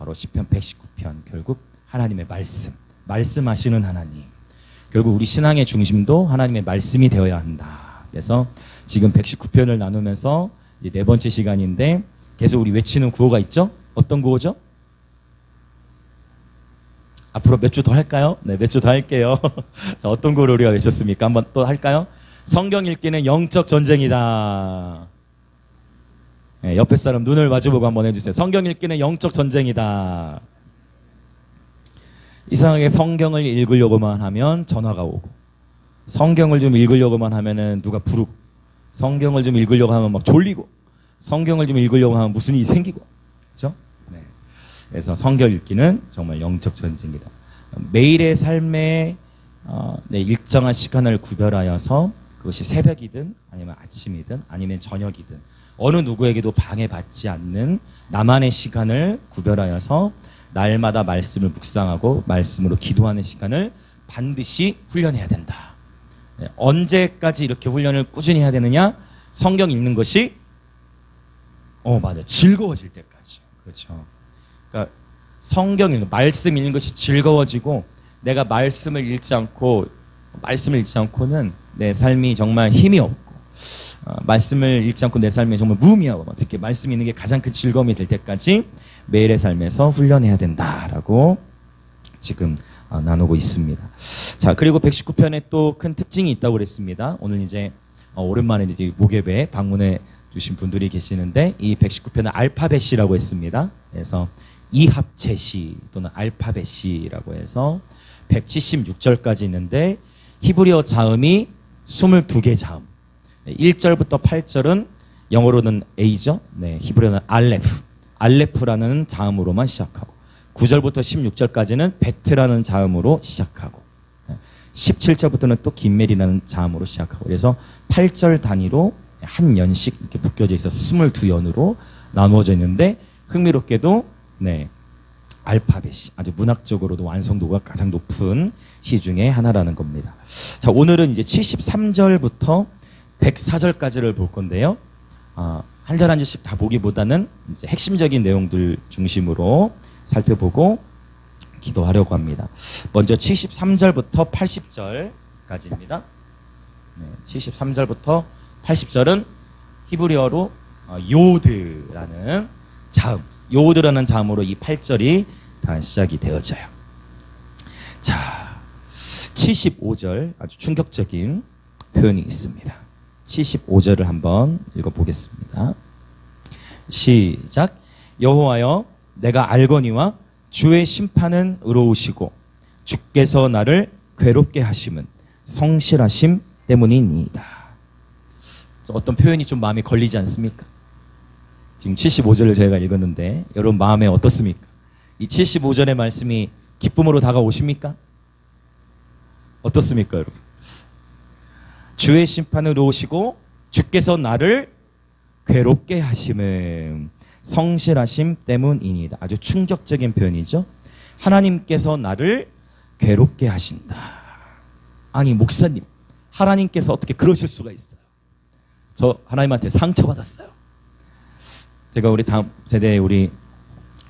바로 시편 119편, 결국 하나님의 말씀하시는 하나님. 결국 우리 신앙의 중심도 하나님의 말씀이 되어야 한다. 그래서 지금 119편을 나누면서 이제 네 번째 시간인데 계속 우리 외치는 구호가 있죠? 어떤 구호죠? 앞으로 몇 주 더 할까요? 네, 몇 주 더 할게요. 자, 어떤 구호를 우리가 외쳤습니까? 한번 또 할까요? 성경 읽기는 영적 전쟁이다. 네, 옆에 사람 눈을 마주보고 한번 해주세요. 성경 읽기는 영적 전쟁이다. 이상하게 성경을 읽으려고만 하면 전화가 오고, 성경을 좀 읽으려고만 하면은 누가 부르고, 성경을 좀 읽으려고 하면 막 졸리고, 성경을 좀 읽으려고 하면 무슨 일이 생기고, 그렇죠? 네. 그래서 성경 읽기는 정말 영적 전쟁이다. 매일의 삶에 일정한 시간을 구별하여서 그것이 새벽이든 아니면 아침이든 아니면 저녁이든 어느 누구에게도 방해받지 않는 나만의 시간을 구별하여서 날마다 말씀을 묵상하고 말씀으로 기도하는 시간을 반드시 훈련해야 된다. 네, 언제까지 이렇게 훈련을 꾸준히 해야 되느냐? 성경 읽는 것이 맞아, 즐거워질 때까지. 그렇죠. 그러니까 성경 읽는, 말씀 읽는 것이 즐거워지고, 내가 말씀을 읽지 않고는 내 삶이 정말 힘이 없고, 말씀을 읽지 않고 내 삶이 정말 무의미하고, 이렇게 말씀 읽는 게 가장 큰 즐거움이 될 때까지 매일의 삶에서 훈련해야 된다라고 지금 나누고 있습니다. 자, 그리고 119편에 또 큰 특징이 있다고 그랬습니다. 오늘 이제 오랜만에 이제 목요일에 방문해 주신 분들이 계시는데, 이 119편은 알파벳이라고 했습니다. 그래서 이합체시 또는 알파벳이라고 해서 176절까지 있는데, 히브리어 자음이 22개 자음. 1절부터 8절은 영어로는 A죠. 네, 히브리어는 알레프라는 자음으로만 시작하고, 9절부터 16절까지는 베트라는 자음으로 시작하고, 17절부터는 또 김멜이라는 자음으로 시작하고, 그래서 8절 단위로 한 연씩 이렇게 묶여져 있어 22연으로 나누어져 있는데, 흥미롭게도 알파벳이 아주 문학적으로도 완성도가 가장 높은 시 중에 하나라는 겁니다. 자, 오늘은 이제 73절부터 104절까지를 볼 건데요. 한 절 한 절씩 다 보기보다는 이제 핵심적인 내용들 중심으로 살펴보고 기도하려고 합니다. 먼저 73절부터 80절까지입니다. 73절부터 80절은 히브리어로 요드라는 자음, 요드라는 자음으로 이 8절이 다 시작이 되어져요. 자, 75절 아주 충격적인 표현이 있습니다. 75절을 한번 읽어보겠습니다. 시작. 여호와여, 내가 알거니와 주의 심판은 의로우시고 주께서 나를 괴롭게 하심은 성실하심 때문이니이다. 어떤 표현이 좀 마음에 걸리지 않습니까? 지금 75절을 저희가 읽었는데 여러분 마음에 어떻습니까? 이 75절의 말씀이 기쁨으로 다가오십니까? 어떻습니까, 여러분? 주의 심판은 의로우시고 주께서 나를 괴롭게 하심은 성실하심 때문이니이다. 아주 충격적인 표현이죠. 하나님께서 나를 괴롭게 하신다. 아니, 목사님, 하나님께서 어떻게 그러실 수가 있어요? 저 하나님한테 상처받았어요. 제가 우리 다음 세대의 우리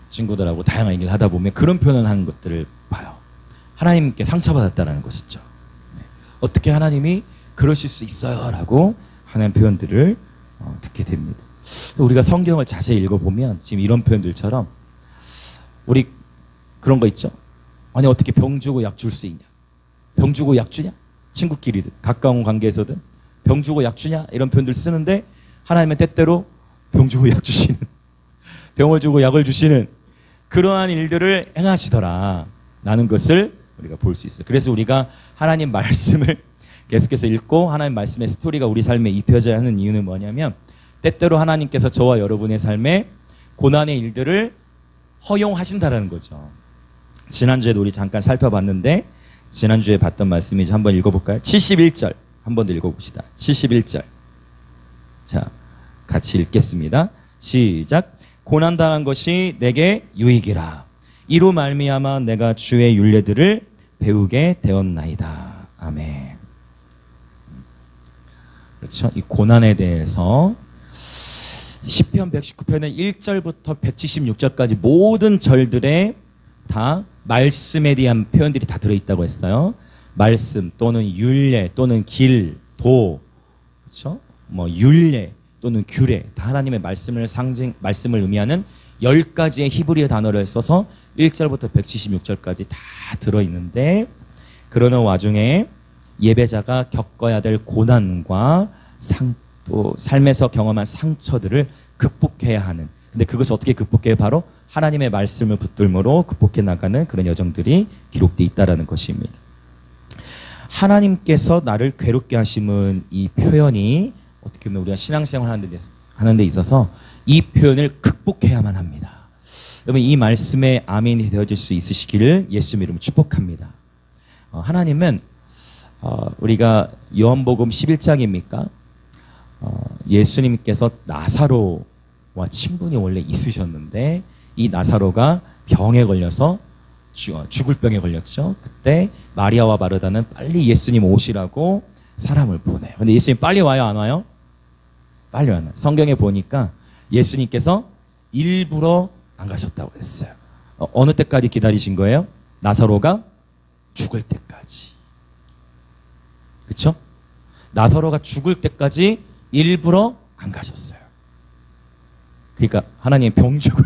친구들하고 다양한 얘기를 하다 보면 그런 표현을 하는 것들을 봐요. 하나님께 상처받았다는 것이죠. 어떻게 하나님이 그러실 수 있어요? 라고 하는 표현들을 듣게 됩니다. 우리가 성경을 자세히 읽어보면 지금 이런 표현들처럼 우리 그런 거 있죠? 아니, 어떻게 병 주고 약 줄 수 있냐? 병 주고 약 주냐? 친구끼리든 가까운 관계에서든 병 주고 약 주냐? 이런 표현들 쓰는데, 하나님은 때때로 병 주고 약 주시는, 병을 주고 약을 주시는 그러한 일들을 행하시더라 라는 것을 우리가 볼 수 있어요. 그래서 우리가 하나님 말씀을 계속해서 읽고 하나님 말씀의 스토리가 우리 삶에 입혀져야 하는 이유는 뭐냐면, 때때로 하나님께서 저와 여러분의 삶에 고난의 일들을 허용하신다라는 거죠. 지난주에도 우리 잠깐 살펴봤는데, 지난주에 봤던 말씀이 이제 한번 읽어볼까요? 71절 한번 더 읽어봅시다. 71절. 자, 같이 읽겠습니다. 시작. 고난당한 것이 내게 유익이라. 이로 말미암아 내가 주의 율례들을 배우게 되었나이다. 아멘. 그렇죠. 이 고난에 대해서 시편 119편의 1절부터 176절까지 모든 절들에 다 말씀에 대한 표현들이 다 들어있다고 했어요. 말씀 또는 율례 또는 길, 도, 그렇죠? 뭐 율례 또는 규례, 다 하나님의 말씀을 말씀을 의미하는 10가지의 히브리어 단어를 써서 1절부터 176절까지 다 들어있는데, 그러는 와중에 예배자가 겪어야 될 고난과 또 삶에서 경험한 상처들을 극복해야 하는, 근데 그것을 어떻게 극복해요? 바로 하나님의 말씀을 붙들므로 극복해 나가는 그런 여정들이 기록되어 있다는 것입니다. 하나님께서 나를 괴롭게 하심은, 이 표현이 어떻게 보면 우리가 신앙생활 하는 데 있어서 이 표현을 극복해야만 합니다. 여러분, 이 말씀에 아멘이 되어질 수 있으시기를 예수님 이름으로 축복합니다. 하나님은 우리가 요한복음 11장입니까? 예수님께서 나사로와 친분이 원래 있으셨는데, 이 나사로가 병에 걸려서 죽을 병에 걸렸죠. 그때 마리아와 마르다는 빨리 예수님 오시라고 사람을 보내요. 근데 예수님 빨리 와요, 안 와요? 빨리 와요. 성경에 보니까 예수님께서 일부러 안 가셨다고 했어요. 어느 때까지 기다리신 거예요? 나사로가 죽을 때까지. 그렇죠? 나사로가 죽을 때까지 일부러 안 가셨어요. 그러니까 하나님 병 주고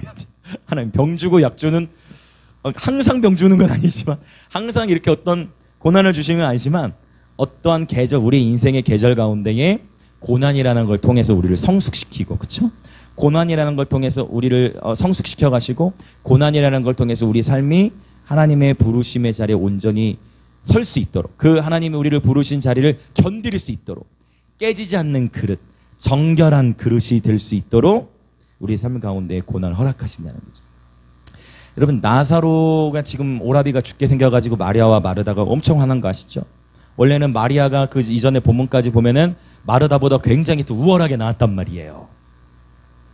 하나님 병 주고 약 주는, 항상 병 주는 건 아니지만, 항상 이렇게 어떤 고난을 주시는 건 아니지만, 어떠한 계절, 우리 인생의 계절 가운데에 고난이라는 걸 통해서 우리를 성숙시키고, 그렇죠? 고난이라는 걸 통해서 우리를 성숙시켜 가시고, 고난이라는 걸 통해서 우리 삶이 하나님의 부르심의 자리에 온전히 설 수 있도록, 그 하나님이 우리를 부르신 자리를 견딜 수 있도록, 깨지지 않는 그릇, 정결한 그릇이 될 수 있도록 우리 삶 가운데 고난을 허락하신다는 거죠. 여러분, 나사로가 지금 오라비가 죽게 생겨가지고 마리아와 마르다가 엄청 화난 거 아시죠? 원래는 마리아가 그 이전에 본문까지 보면은 마르다보다 굉장히 또 우월하게 나왔단 말이에요.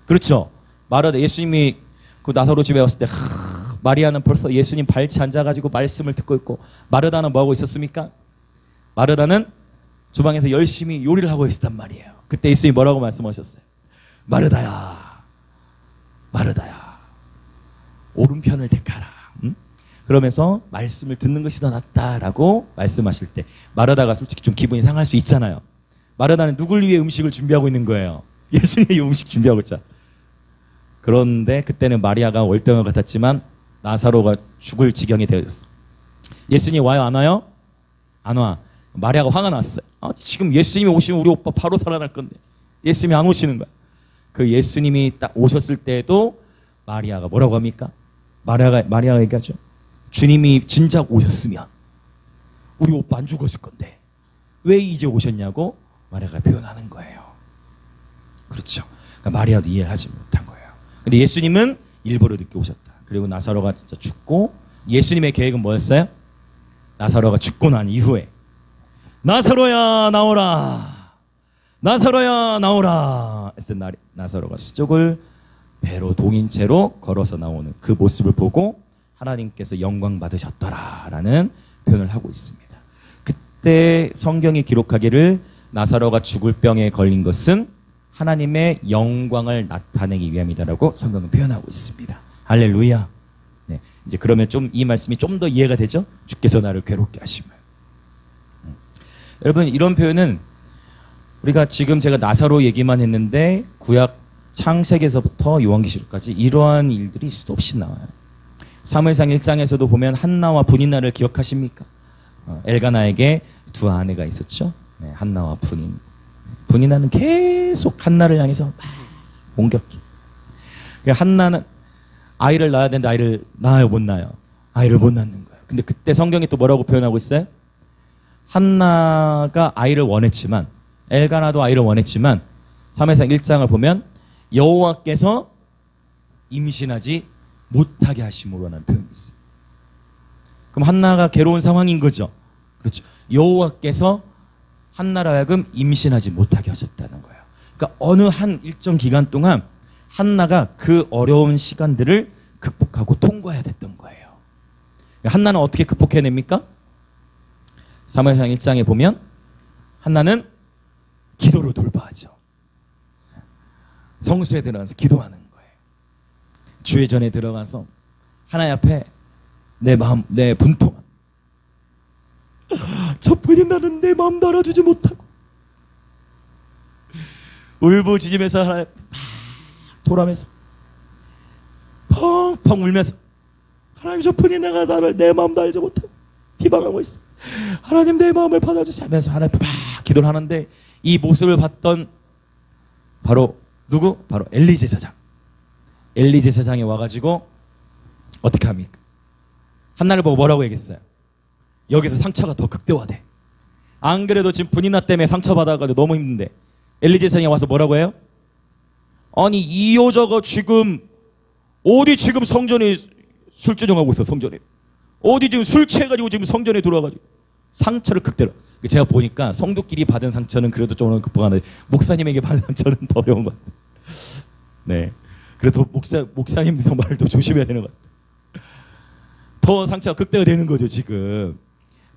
그렇죠? 마르다, 예수님이 그 나사로 집에 왔을 때 마리아는 벌써 예수님 발치 앉아가지고 말씀을 듣고 있고, 마르다는 뭐하고 있었습니까? 마르다는 주방에서 열심히 요리를 하고 있었단 말이에요. 그때 예수님이 뭐라고 말씀하셨어요? 마르다야, 마르다야, 오른편을 택하라. 응? 그러면서 말씀을 듣는 것이 더 낫다라고 말씀하실 때 마르다가 솔직히 좀 기분이 상할 수 있잖아요. 마르다는 누굴 위해 음식을 준비하고 있는 거예요? 예수님의 음식 준비하고 있잖아. 그런데 그때는 마리아가 월등한 것 같았지만 나사로가 죽을 지경이 되어졌어. 예수님 와요, 안 와요? 안 와. 마리아가 화가 났어요. 아니, 지금 예수님이 오시면 우리 오빠 바로 살아날 건데 예수님이 안 오시는 거야. 그 예수님이 딱 오셨을 때도 마리아가 뭐라고 합니까? 마리아가 얘기하죠. 주님이 진작 오셨으면 우리 오빠 안 죽었을 건데 왜 이제 오셨냐고 마리아가 표현하는 거예요. 그렇죠. 그러니까 마리아도 이해를 하지 못한 거예요. 근데 예수님은 일부러 늦게 오셨다. 그리고 나사로가 진짜 죽고, 예수님의 계획은 뭐였어요? 나사로가 죽고 난 이후에 나사로야 나오라, 나사로야 나오라 했을 때 나사로가 수족을 배로 동인 채로 걸어서 나오는 그 모습을 보고 하나님께서 영광 받으셨더라라는 표현을 하고 있습니다. 그때 성경이 기록하기를 나사로가 죽을 병에 걸린 것은 하나님의 영광을 나타내기 위함이다라고 성경은 표현하고 있습니다. 할렐루야. 네, 이제 그러면 좀 이 말씀이 좀 더 이해가 되죠? 주께서 나를 괴롭게 하심을. 여러분, 이런 표현은 우리가 지금 제가 나사로 얘기만 했는데 구약 창세기에서부터 요한계시록까지 이러한 일들이 수없이 나와요. 사무엘상 1장에서도 보면 한나와 분이나를 기억하십니까? 엘가나에게 두 아내가 있었죠. 네, 한나와 분이나는 계속 한나를 향해서 막 공격해. 한나는 아이를 낳아야 되는데 아이를 낳아요, 못 낳아요? 아이를 못 낳는 거예요. 근데 그때 성경이 또 뭐라고 표현하고 있어요? 한나가 아이를 원했지만, 엘가나도 아이를 원했지만 사무엘상 1장을 보면 여호와께서 임신하지 못하게 하심으로라는 표현이 있어요. 그럼 한나가 괴로운 상황인 거죠. 그렇죠. 여호와께서 한나로 하여금 임신하지 못하게 하셨다는 거예요. 그러니까 어느 한 일정 기간 동안 한나가 그 어려운 시간들을 극복하고 통과해야 됐던 거예요. 한나는 어떻게 극복해냅니까? 사무엘상 1장에 보면 한나는 기도로 돌파하죠. 성소에 들어가서 기도하는 거예요. 주의 전에 들어가서 하나님 앞에 내 마음, 내 분통함, 저뿐이 나는 내 마음도 알아주지 못하고 울부짖으면서 하나님 돌아면서 펑펑 울면서 하나님 저뿐이 내가 나를 내 마음도 알지 못하고 비방하고 있어. 하나님 내 마음을 받아주세요 하면서 하나님 막 기도를 하는데 이 모습을 봤던 바로 누구? 바로 엘리 제사장. 엘리 제사장이 와가지고 어떻게 합니까? 한나를 보고 뭐라고 얘기했어요? 여기서 상처가 더 극대화돼. 안 그래도 지금 분이나 때문에 상처받아가지고 너무 힘든데 엘리 제사장이 와서 뭐라고 해요? 아니 이 여자가 지금 어디 지금 성전에 술주정하고 있어. 성전에 어디 지금 술 취해가지고 지금 성전에 들어와가지고 상처를 극대로. 제가 보니까 성도끼리 받은 상처는 그래도 좀 극복하는데 목사님에게 받은 상처는 더 어려운 것 같아요. 네, 그래도 목사님들 말도 조심해야 되는 것 같아요. 더 상처가 극대화되는 거죠. 지금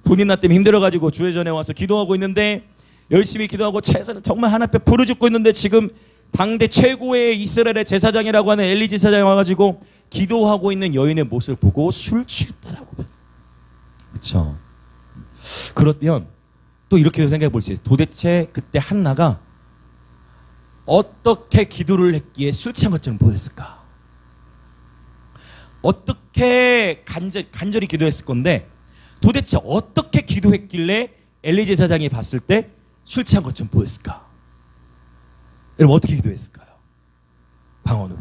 본인나 때문에 힘들어가지고 주의 전에 와서 기도하고 있는데 열심히 기도하고 최선을 정말 하나님 앞에 부르짖고 있는데 지금 당대 최고의 이스라엘의 제사장이라고 하는 엘리 제사장이 와가지고 기도하고 있는 여인의 모습을 보고 술 취했다라고. 그렇죠. 그러면 또 이렇게 생각해 볼 수 있어요. 도대체 그때 한나가 어떻게 기도를 했기에 술 취한 것처럼 보였을까? 어떻게 간절히 기도했을 건데 도대체 어떻게 기도했길래 엘리 제사장이 봤을 때 술 취한 것처럼 보였을까? 여러분 어떻게 기도했을까요? 방언으로.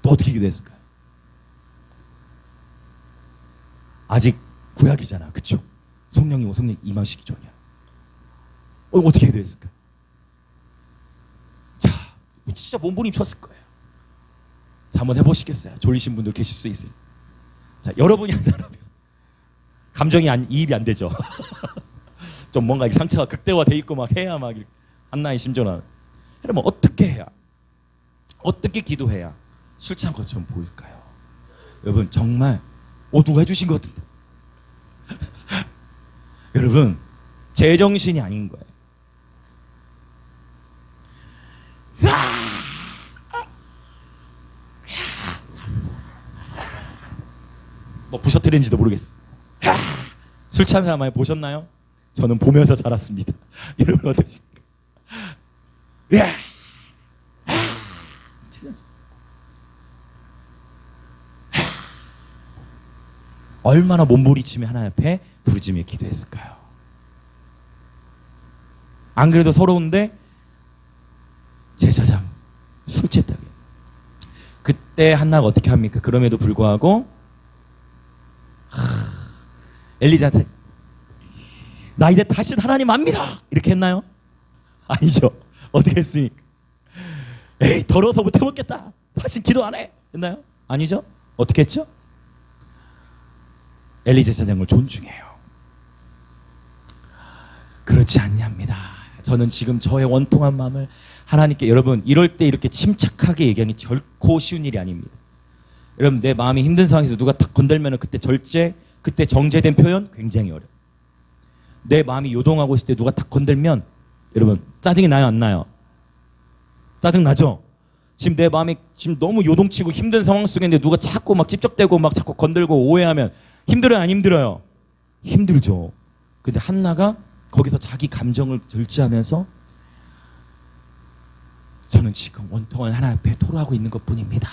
또 어떻게 기도했을까요? 아직 구약이잖아. 그쵸? 성령이 임하시기 전이야. 어떻게 기도했을까요? 자, 진짜 몸부림쳤을 거예요. 자, 한번 해보시겠어요? 졸리신 분들 계실 수 있어요. 자, 여러분이 한다면 감정이 이입이 안 되죠. 좀 뭔가 상처가 극대화돼 있고 막 해야 막 한나의 심정은. 여러분 어떻게 해야, 어떻게 기도해야 술 취한 것처럼 보일까요? 여러분 정말 누가 해주신 것 같은데. 여러분 제정신이 아닌 거예요. 뭐 부셔뜨린지도 모르겠어. 술 취한 사람 많이 보셨나요? 저는 보면서 자랐습니다. 여러분 어떠십니까? 얼마나 몸부림치며 하나님 앞에 부르짖으며 기도했을까요? 안 그래도 서러운데 제사장 술 취했다고. 그때 한나가 어떻게 합니까? 그럼에도 불구하고 엘리자한테 나 이제 다시는 하나님 압니다 이렇게 했나요? 아니죠. 어떻게 했습니까? 에이 더러워서 못 해먹겠다 다시 기도 안 해 했나요? 아니죠. 어떻게 했죠? 엘리 제사장을 존중해요. 그렇지 않냐입니다. 저는 지금 저의 원통한 마음을 하나님께, 여러분 이럴 때 이렇게 침착하게 얘기하는 게 결코 쉬운 일이 아닙니다. 여러분 내 마음이 힘든 상황에서 누가 탁 건들면 그때 절제, 그때 정제된 표현 굉장히 어려워요. 내 마음이 요동하고 있을 때 누가 탁 건들면 여러분 짜증이 나요 안 나요? 짜증 나죠? 지금 내 마음이 지금 너무 요동치고 힘든 상황 속에 있는데 누가 자꾸 막 찝적대고 막 자꾸 건들고 오해하면 힘들어요 안 힘들어요? 힘들죠. 근데 한나가 거기서 자기 감정을 절제하면서 저는 지금 원통한 하나님 앞에 토로하고 있는 것뿐입니다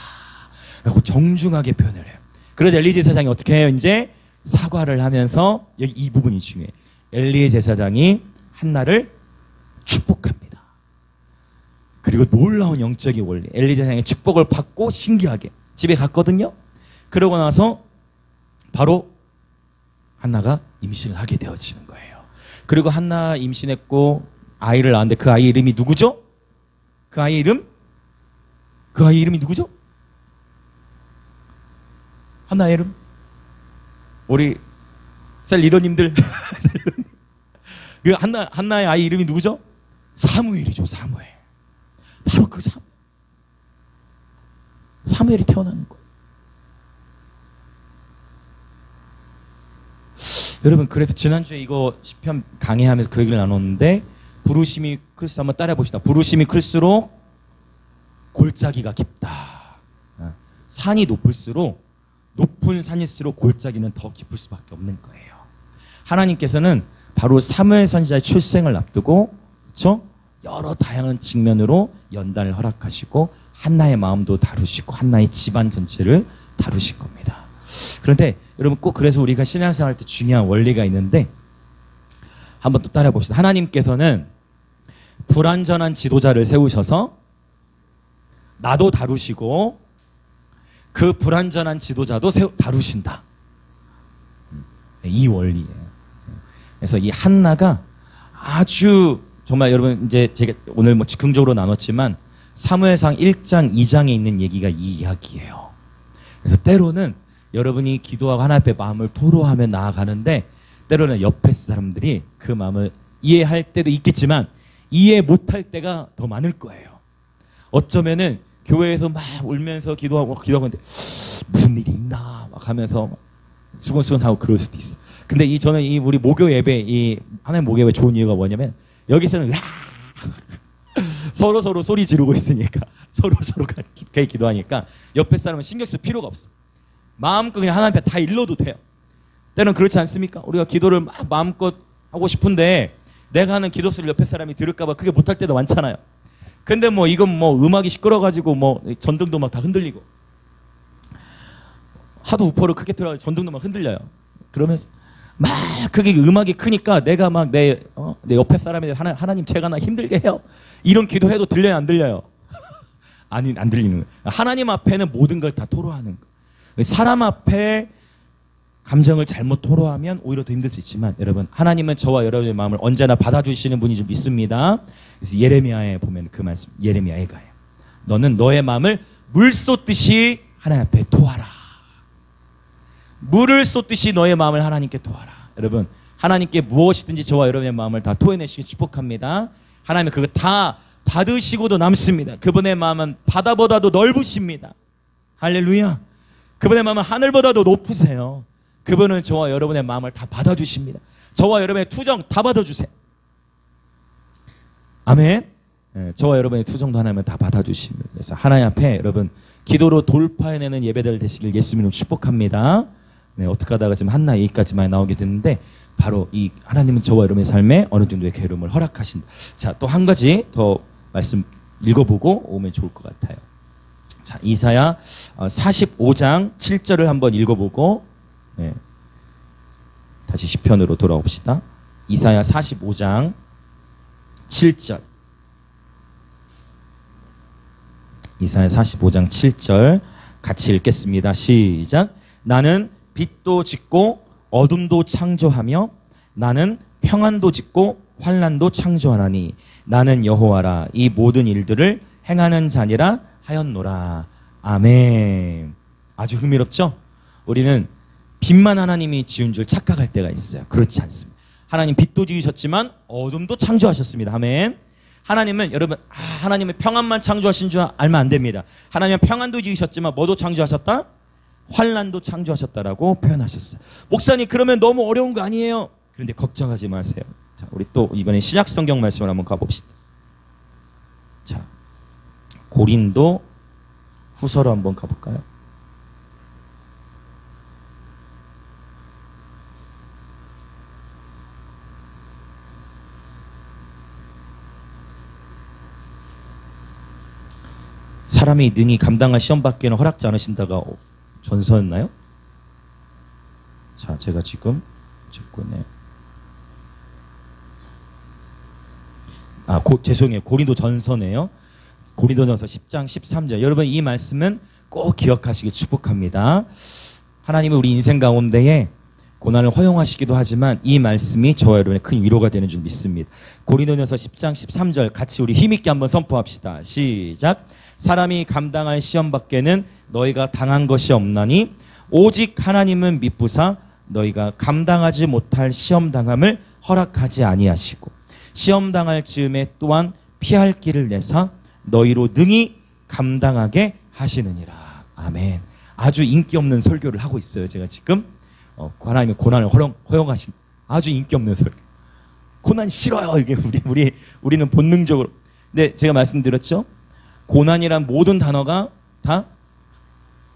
라고 정중하게 표현을 해요. 그래서 엘리 제사장이 어떻게 해요? 이제 사과를 하면서, 여기 이 부분이 중요해요. 엘리 제사장이 한나를 축복합니다. 그리고 놀라운 영적인 원리, 엘리 제사장의 축복을 받고 신기하게 집에 갔거든요. 그러고 나서 바로 한나가 임신을 하게 되어지는 거예요. 그리고 한나 임신했고 아이를 낳았는데 그 아이 이름이 누구죠? 그 아이 이름이 누구죠? 한나의 이름? 우리 셀 리더님들 그 한나의 아이 이름이 누구죠? 사무엘이죠. 사무엘. 바로 그 사무엘이 태어나는 거예요. 여러분 그래서 지난주에 이거 시편 강의하면서 그 얘기를 나눴는데 부르심이 클수록 한번 따라해 봅시다. 부르심이 클수록 골짜기가 깊다. 산이 높을수록 높은 산일수록 골짜기는 더 깊을 수밖에 없는 거예요. 하나님께서는 바로 사무엘 선지자의 출생을 앞두고 그렇죠? 여러 다양한 측면으로 연단을 허락하시고 한나의 마음도 다루시고 한나의 집안 전체를 다루신 겁니다. 그런데 여러분 꼭 그래서 우리가 신앙생활 할 때 중요한 원리가 있는데 한번 또 따라해 봅시다. 하나님께서는 불완전한 지도자를 세우셔서 나도 다루시고 그 불완전한 지도자도 다루신다. 이 원리예요. 그래서 이 한나가 아주 정말 여러분 이제 제가 오늘 뭐 즉흥적으로 나눴지만 사무엘상 1장 2장에 있는 얘기가 이 이야기예요. 그래서 때로는 여러분이 기도하고 하나님 앞에 마음을 토로하며 나아가는데 때로는 옆에 사람들이 그 마음을 이해할 때도 있겠지만 이해 못할 때가 더 많을 거예요. 어쩌면은 교회에서 막 울면서 기도하고 있는데 무슨 일이 있나 막 하면서 수근수근하고 그럴 수도 있어. 근데 저는 우리 목요 예배 하나님 목요 예배 좋은 이유가 뭐냐면 여기서는 서로 소리 지르고 있으니까 서로 같이 기도하니까 옆에 사람은 신경 쓸 필요가 없어. 마음껏 그냥 하나님 앞에 다 일러도 돼요. 때는 그렇지 않습니까? 우리가 기도를 막 마음껏 하고 싶은데 내가 하는 기도 소리를 옆에 사람이 들을까봐 그게 못할 때도 많잖아요. 근데 뭐 이건 뭐 음악이 시끄러가지고 뭐 전등도 막 다 흔들리고 하도 우퍼를 크게 틀어가지고 전등도 막 흔들려요. 그러면서 막 그게 음악이 크니까 내가 막 내 옆에 사람에 하나님 제가 나 힘들게 해요. 이런 기도해도 들려요 안 들려요? 아니 안 들리는 거예요. 하나님 앞에는 모든 걸 다 토로하는 거예요. 사람 앞에 감정을 잘못 토로하면 오히려 더 힘들 수 있지만 여러분 하나님은 저와 여러분의 마음을 언제나 받아주시는 분이 좀 믿습니다. 그래서 예레미야에 보면 그 말씀 예레미야에 가요. 너는 너의 마음을 물 쏟듯이 하나님 앞에 토하라. 물을 쏟듯이 너의 마음을 하나님께 토하라. 여러분 하나님께 무엇이든지 저와 여러분의 마음을 다 토해내시기 축복합니다. 하나님은 그거 다 받으시고도 남습니다. 그분의 마음은 바다보다도 넓으십니다. 할렐루야. 그분의 마음은 하늘보다도 높으세요. 그분은 저와 여러분의 마음을 다 받아주십니다. 저와 여러분의 투정 다 받아주세요. 아멘. 네, 저와 여러분의 투정도 하나님은 다 받아주십니다. 그래서 하나님 앞에 여러분 기도로 돌파해내는 예배들 되시길 예수님으로 축복합니다. 네, 어떻게 하다가 지금 한나 얘기까지만 나오게 됐는데 바로 이 하나님은 저와 여러분의 삶에 어느 정도의 괴로움을 허락하신다. 자, 또 한 가지 더 말씀 읽어보고 오면 좋을 것 같아요. 자, 이사야 45장 7절을 한번 읽어보고 네. 다시 시편으로 돌아옵시다. 이사야 45장 7절. 이사야 45장 7절 같이 읽겠습니다. 시작. 나는 빛도 짓고 어둠도 창조하며 나는 평안도 짓고 환난도 창조하나니 나는 여호와라. 이 모든 일들을 행하는 자니라 하였노라. 아멘. 아주 흥미롭죠? 우리는 빛만 하나님이 지은 줄 착각할 때가 있어요. 그렇지 않습니다. 하나님 빛도 지으셨지만 어둠도 창조하셨습니다. 아멘. 하나님은 여러분 하나님은 평안만 창조하신 줄 알면 안 됩니다. 하나님은 평안도 지으셨지만 뭐도 창조하셨다? 환난도 창조하셨다라고 표현하셨어요. 목사님 그러면 너무 어려운 거 아니에요? 그런데 걱정하지 마세요. 자, 우리 또 이번에 신약 성경 말씀을 한번 가봅시다. 자, 고린도 후서로 한번 가볼까요? 사람이 능히 감당할 시험 받기에는 허락지 않으신다가 전서였나요? 자, 제가 지금 적고 있네요. 죄송해요. 고린도 전서네요. 고린도 전서 10장 13절. 여러분 이 말씀은 꼭 기억하시길 축복합니다. 하나님은 우리 인생 가운데에 고난을 허용하시기도 하지만 이 말씀이 저와 여러분의 큰 위로가 되는 줄 믿습니다. 고린도전서 10장 13절 같이 우리 힘있게 한번 선포합시다. 시작. 사람이 감당할 시험 밖에는 너희가 당한 것이 없나니 오직 하나님은 미쁘사 너희가 감당하지 못할 시험 당함을 허락하지 아니하시고 시험 당할 즈음에 또한 피할 길을 내사 너희로 능히 감당하게 하시느니라. 아멘. 아주 인기 없는 설교를 하고 있어요. 제가 지금 하나님의 고난을 허용하신 아주 인기 없는 설교. 고난 싫어요. 이게 우리는 본능적으로. 근데 제가 말씀드렸죠. 고난이란 모든 단어가 다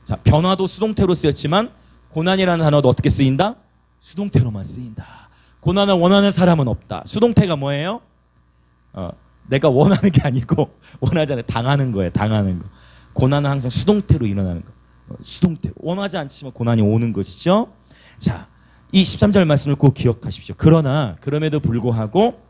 자, 변화도 수동태로 쓰였지만 고난이라는 단어도 어떻게 쓰인다? 수동태로만 쓰인다. 고난을 원하는 사람은 없다. 수동태가 뭐예요? 내가 원하는 게 아니고 원하잖아요. 당하는 거예요. 당하는 거. 고난은 항상 수동태로 일어나는 거. 수동태. 원하지 않지만 고난이 오는 것이죠. 자, 이 13절 말씀을 꼭 기억하십시오. 그러나 그럼에도 불구하고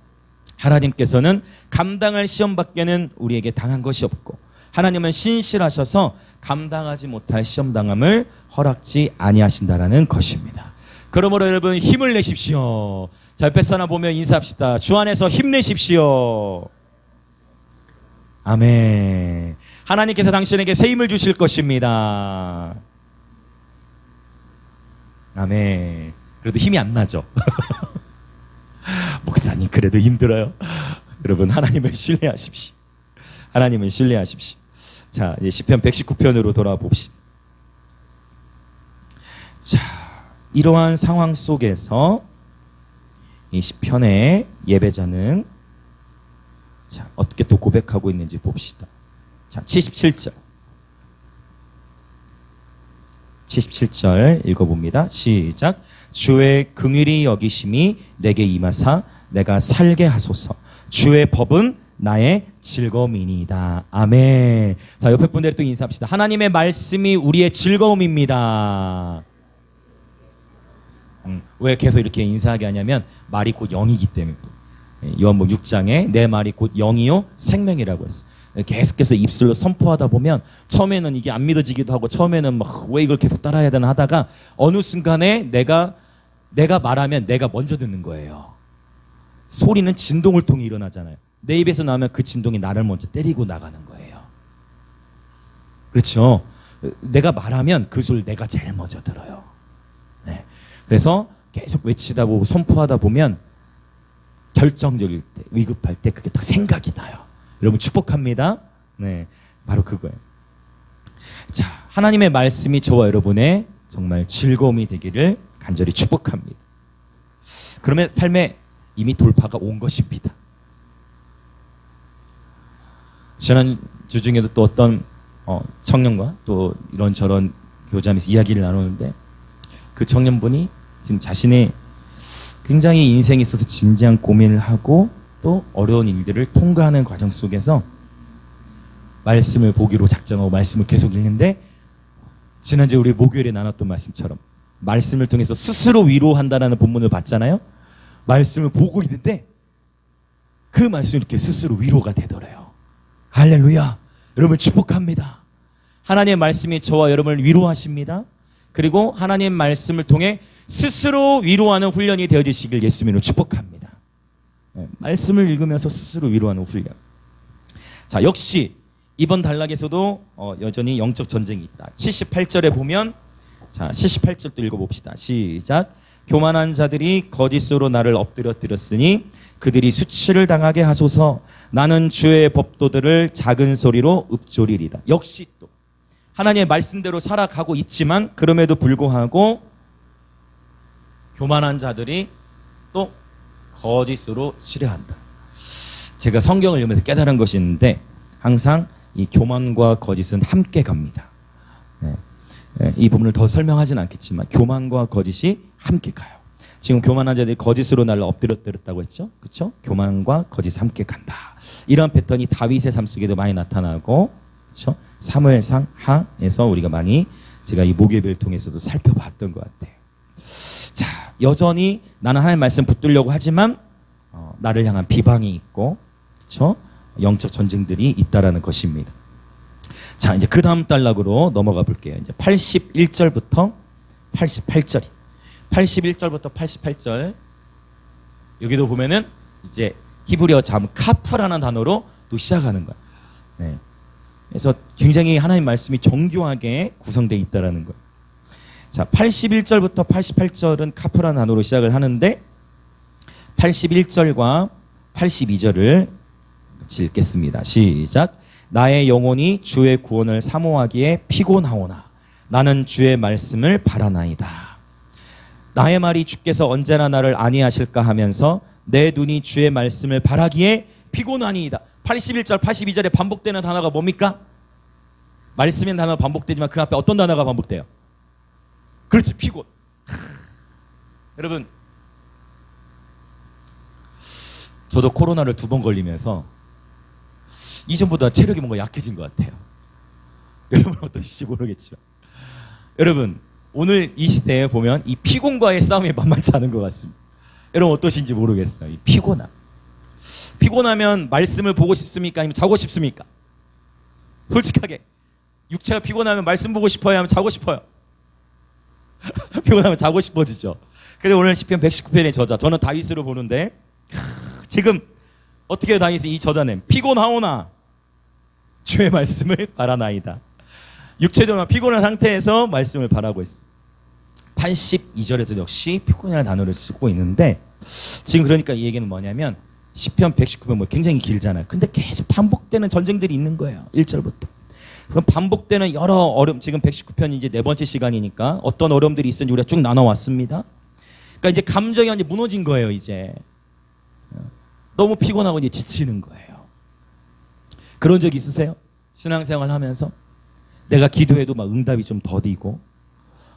하나님께서는 감당할 시험밖에는 우리에게 당한 것이 없고 하나님은 신실하셔서 감당하지 못할 시험당함을 허락지 아니하신다라는 것입니다. 그러므로 여러분 힘을 내십시오. 자, 옆에 사람 보면 인사합시다. 주 안에서 힘내십시오. 아멘. 하나님께서 당신에게 새 힘을 주실 것입니다. 아멘. 그래도 힘이 안 나죠. 목사님 그래도 힘들어요. 여러분 하나님을 신뢰하십시오. 하나님을 신뢰하십시오. 자, 이제 시편 119편으로 돌아와 봅시다. 자, 이러한 상황 속에서 이 시편의 예배자는 자, 어떻게 또 고백하고 있는지 봅시다. 자, 77절. 77절 읽어봅니다. 시작. 주의 긍휼히 여기심이 내게 임하사 내가 살게 하소서. 주의 법은 나의 즐거움이니이다. 아멘. 자, 옆에 분들 또 인사합시다. 하나님의 말씀이 우리의 즐거움입니다. 왜 계속 이렇게 인사하게 하냐면 말이 곧 영이기 때문에. 요한복음 6장에 내 말이 곧 영이요 생명이라고 했어. 계속해서 입술로 선포하다 보면 처음에는 이게 안 믿어지기도 하고 처음에는 막 왜 이걸 계속 따라야 되나 하다가 어느 순간에 내가 말하면 내가 먼저 듣는 거예요. 소리는 진동을 통해 일어나잖아요. 내 입에서 나오면 그 진동이 나를 먼저 때리고 나가는 거예요. 그렇죠? 내가 말하면 그 소리를 내가 제일 먼저 들어요. 네. 그래서 계속 외치다 보고 선포하다 보면 결정적일 때, 위급할 때 그게 딱 생각이 나요. 여러분 축복합니다. 네, 바로 그거예요. 자, 하나님의 말씀이 저와 여러분의 정말 즐거움이 되기를 간절히 축복합니다. 그러면 삶에 이미 돌파가 온 것입니다. 지난주 중에도 또 어떤 청년과 또 이런저런 교제하면서 이야기를 나누는데 그 청년분이 지금 자신의 굉장히 인생에 있어서 진지한 고민을 하고 또 어려운 일들을 통과하는 과정 속에서 말씀을 보기로 작정하고 말씀을 계속 읽는데 지난주에 우리 목요일에 나눴던 말씀처럼 말씀을 통해서 스스로 위로한다는 본문을 봤잖아요. 말씀을 보고 있는데 그 말씀이 이렇게 스스로 위로가 되더래요. 할렐루야. 여러분 축복합니다. 하나님의 말씀이 저와 여러분을 위로하십니다. 그리고 하나님의 말씀을 통해 스스로 위로하는 훈련이 되어지시길 예수님으로 축복합니다. 네, 말씀을 읽으면서 스스로 위로하는 훈련. 자, 역시 이번 단락에서도 여전히 영적 전쟁이 있다. 78절에 보면 자, 78절 또 읽어봅시다. 시작. 교만한 자들이 거짓으로 나를 엎드려뜨렸으니 그들이 수치를 당하게 하소서. 나는 주의 법도들을 작은 소리로 읊조리리다. 역시 또 하나님의 말씀대로 살아가고 있지만 그럼에도 불구하고 교만한 자들이 또 거짓으로 치려한다. 제가 성경을 읽으면서 깨달은 것이 있는데 항상 이 교만과 거짓은 함께 갑니다. 네. 이 부분을 더 설명하지는 않겠지만 교만과 거짓이 함께 가요. 지금 교만한 자들이 거짓으로 나를 엎드렸다고 했죠. 그렇죠? 교만과 거짓이 함께 간다. 이런 패턴이 다윗의 삶 속에도 많이 나타나고 그렇죠? 사무엘상 하에서 우리가 많이 제가 이 목요일을 통해서도 살펴봤던 것 같아요. 자, 여전히 나는 하나님의 말씀 붙들려고 하지만 나를 향한 비방이 있고 그렇죠? 영적 전쟁들이 있다라는 것입니다. 자, 이제 그 다음 단락으로 넘어가 볼게요. 이제 81절부터 88절이 81절부터 88절 여기도 보면은 이제 히브리어 자음 카프라는 단어로 또 시작하는 거야. 네. 그래서 굉장히 하나님 말씀이 정교하게 구성되어 있다라는 거예요. 자, 81절부터 88절은 카프라는 단어로 시작을 하는데 81절과 82절을 같이 읽겠습니다. 시작. 나의 영혼이 주의 구원을 사모하기에 피곤하오나 나는 주의 말씀을 바라나이다. 나의 말이 주께서 언제나 나를 안위하실까 하면서 내 눈이 주의 말씀을 바라기에 피곤하니이다. 81절, 82절에 반복되는 단어가 뭡니까? 말씀인 단어가 반복되지만 그 앞에 어떤 단어가 반복돼요? 그렇지, 피곤. 여러분, 저도 코로나를 2번 걸리면서 이전보다 체력이 뭔가 약해진 것 같아요. 여러분 어떠실지 모르겠죠. 여러분, 오늘 이 시대에 보면 이 피곤과의 싸움이 만만치 않은 것 같습니다. 여러분 어떠신지 모르겠어요. 이 피곤함. 피곤하면 말씀을 보고 싶습니까? 아니면 자고 싶습니까? 솔직하게. 육체가 피곤하면 말씀 보고 싶어요? 하면 자고 싶어요? 피곤하면 자고 싶어지죠. 근데 오늘 시편 119편의 저자, 저는 다윗으로 보는데 지금 어떻게 다윗이 이 저자는 피곤하오나 주의 말씀을 바라나이다. 육체적으로 피곤한 상태에서 말씀을 바라고 있습니다. 82절에도 역시 피곤이라는 단어를 쓰고 있는데 지금 그러니까 이 얘기는 뭐냐면 시편 119편 뭐 굉장히 길잖아요. 근데 계속 반복되는 전쟁들이 있는 거예요. 1절부터. 그럼 반복되는 여러 어려움, 지금 119편이 이제 4번째 시간이니까 어떤 어려움들이 있었는지 우리가 쭉 나눠왔습니다. 그러니까 이제 감정이 완전 무너진 거예요, 이제. 너무 피곤하고 이제 지치는 거예요. 그런 적 있으세요? 신앙생활 하면서? 내가 기도해도 막 응답이 좀 더디고,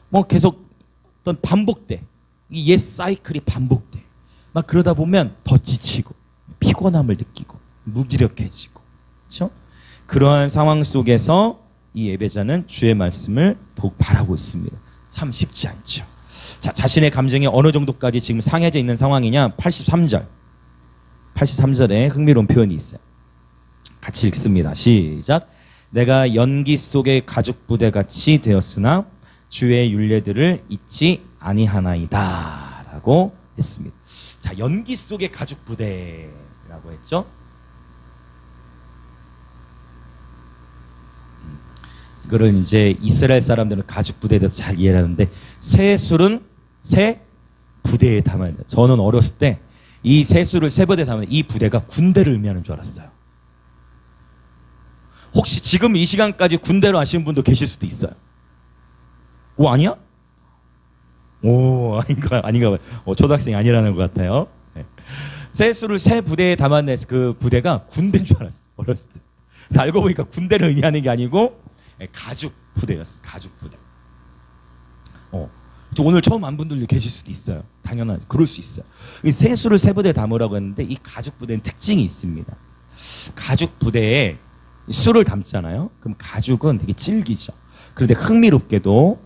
뭐 계속 어떤 반복돼. 이 옛 사이클이 반복돼. 막 그러다 보면 더 지치고, 피곤함을 느끼고, 무기력해지고. 그렇죠? 그러한 상황 속에서 이 예배자는 주의 말씀을 더욱 바라고 있습니다. 참 쉽지 않죠. 자, 자신의 감정이 어느 정도까지 지금 상해져 있는 상황이냐? 83절에 흥미로운 표현이 있어요. 같이 읽습니다. 시작. 내가 연기 속의 가죽 부대같이 되었으나 주의 율례들을 잊지 아니하나이다 라고 했습니다. 자, 연기 속의 가죽 부대라고 했죠. 이거를 이제 이스라엘 사람들은 가죽 부대에 대해서 잘 이해를 하는데 새술은 새 부대에 담아야 돼요. 저는 어렸을 때 이 새술을 새 부대에 담으면 이 부대가 군대를 의미하는 줄 알았어요. 혹시 지금 이 시간까지 군대로 아시는 분도 계실 수도 있어요. 오, 아니야? 오, 아닌가 봐요. 초등학생이 아니라는 것 같아요. 네. 새술을 새 부대에 담아낸 그 부대가 군대인 줄 알았어요. 어렸을 때. 알고 보니까 군대를 의미하는 게 아니고 가죽 부대였어요. 가죽 부대. 오늘 처음 안 분들도 계실 수도 있어요. 당연하죠. 그럴 수 있어요. 이 새술을 새 부대에 담으라고 했는데 이 가죽 부대는 특징이 있습니다. 가죽 부대에 술을 담잖아요. 그럼 가죽은 되게 질기죠. 그런데 흥미롭게도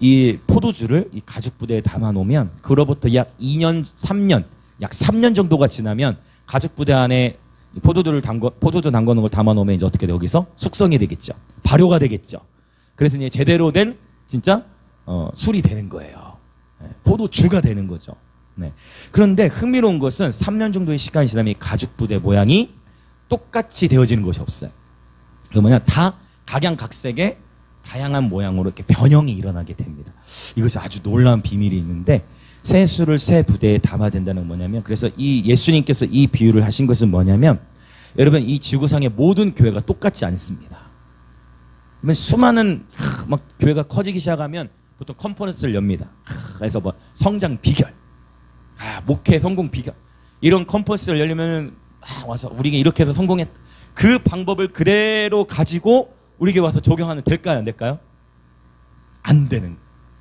이 포도주를 이 가죽 부대에 담아 놓으면 그로부터 약 2년, 3년, 약 3년 정도가 지나면 가죽 부대 안에 포도주 담궈놓은 걸 담아 놓으면 이제 어떻게 돼? 여기서 숙성이 되겠죠. 발효가 되겠죠. 그래서 이제 제대로 된 진짜 술이 되는 거예요. 네, 포도주가 되는 거죠. 네. 그런데 흥미로운 것은 3년 정도의 시간이 지나면 이 가죽 부대 모양이 똑같이 되어지는 것이 없어요. 그 뭐냐, 다 각양각색의 다양한 모양으로 이렇게 변형이 일어나게 됩니다. 이것이 아주 놀라운 비밀이 있는데 새 술을 새 부대에 담아야 된다는 뭐냐면, 그래서 이 예수님께서 이 비유를 하신 것은 뭐냐면, 여러분 이 지구상의 모든 교회가 똑같지 않습니다. 수많은 막 교회가 커지기 시작하면 보통 컨퍼런스를 엽니다. 그래서 뭐 성장 비결, 목회 성공 비결, 이런 컨퍼런스를 열리면 와서 우리가 이렇게 해서 성공했다. 그 방법을 그대로 가지고 우리에게 와서 적용하면 될까요? 안 될까요? 안 되는.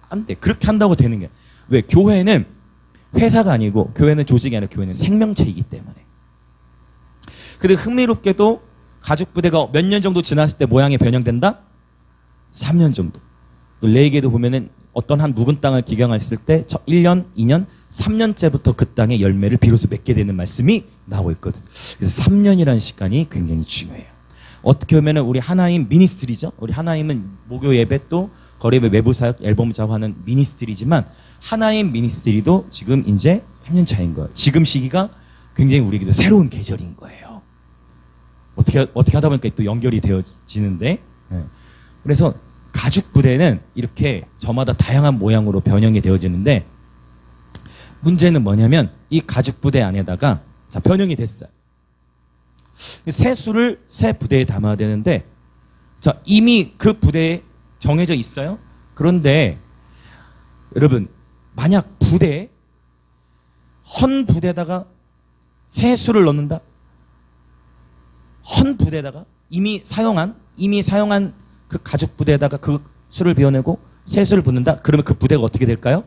안 돼. 그렇게 한다고 되는 게. 왜? 교회는 회사가 아니고, 교회는 조직이 아니라 교회는 생명체이기 때문에. 근데 흥미롭게도 가죽 부대가 몇 년 정도 지났을 때 모양이 변형된다? 3년 정도. 레위기에도 보면은 어떤 한 묵은 땅을 기경했을 때 1년, 2년, 3년째부터 그 땅의 열매를 비로소 맺게 되는 말씀이 나오고 있거든요. 그래서 3년이라는 시간이 굉장히 중요해요. 어떻게 보면은 우리 하나님 미니스트리죠. 우리 하나님은 목요 예배 또 거리예배 외부 사역 앨범 작업하는 미니스트리지만 하나님 미니스트리도 지금 이제 3년 차인 거예요. 지금 시기가 굉장히 우리에게도 새로운 계절인 거예요. 어떻게 하다 보니까 또 연결이 되어지는데, 네. 그래서 가죽 부대는 이렇게 저마다 다양한 모양으로 변형이 되어지는데, 문제는 뭐냐면 이 가죽 부대 안에다가 자 변형이 됐어요. 새 술을 새 부대에 담아야 되는데, 자 이미 그 부대에 정해져 있어요. 그런데 여러분 만약 부대에 헌 부대에다가 새 술을 넣는다? 헌 부대에다가 이미 사용한 그 가죽 부대에다가 그 술을 비워내고 새 술을 붓는다? 그러면 그 부대가 어떻게 될까요?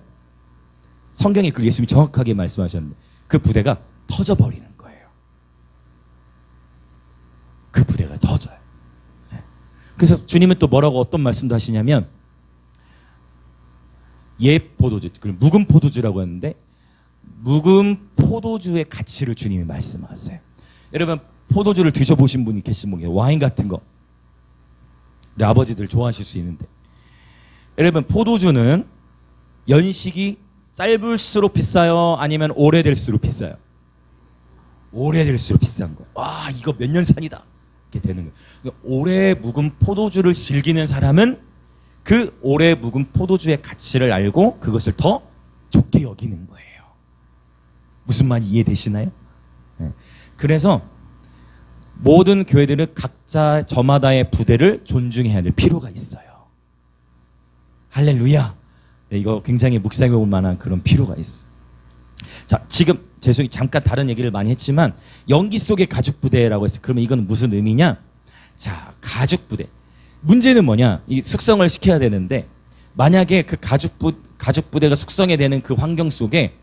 성경에 그 예수님이 정확하게 말씀하셨는데 그 부대가 터져버리는 거예요. 그 부대가 터져요. 그래서 주님은 또 뭐라고 어떤 말씀도 하시냐면 옛 포도주, 묵은 포도주라고 했는데 묵은 포도주의 가치를 주님이 말씀하세요. 여러분 포도주를 드셔보신 분이 계신 분이에요. 와인 같은 거 우리 아버지들 좋아하실 수 있는데 여러분 포도주는 연식이 짧을수록 비싸요? 아니면 오래될수록 비싸요? 오래될수록 비싼 거예요. 와 이거 몇 년 산이다 이렇게 되는 거예요. 그러니까 오래 묵은 포도주를 즐기는 사람은 그 오래 묵은 포도주의 가치를 알고 그것을 더 좋게 여기는 거예요. 무슨 말이 이해되시나요? 네. 그래서 모든 교회들은 각자 저마다의 부대를 존중해야 될 필요가 있어요. 할렐루야. 네, 이거 굉장히 묵상해 볼 만한 그런 필요가 있어요. 자, 지금 죄송해요. 잠깐 다른 얘기를 많이 했지만 연기 속의 가죽 부대라고 했어요. 그러면 이건 무슨 의미냐? 자, 가죽 부대. 문제는 뭐냐? 이 숙성을 시켜야 되는데 만약에 그 가죽 부대가 숙성이 되는 그 환경 속에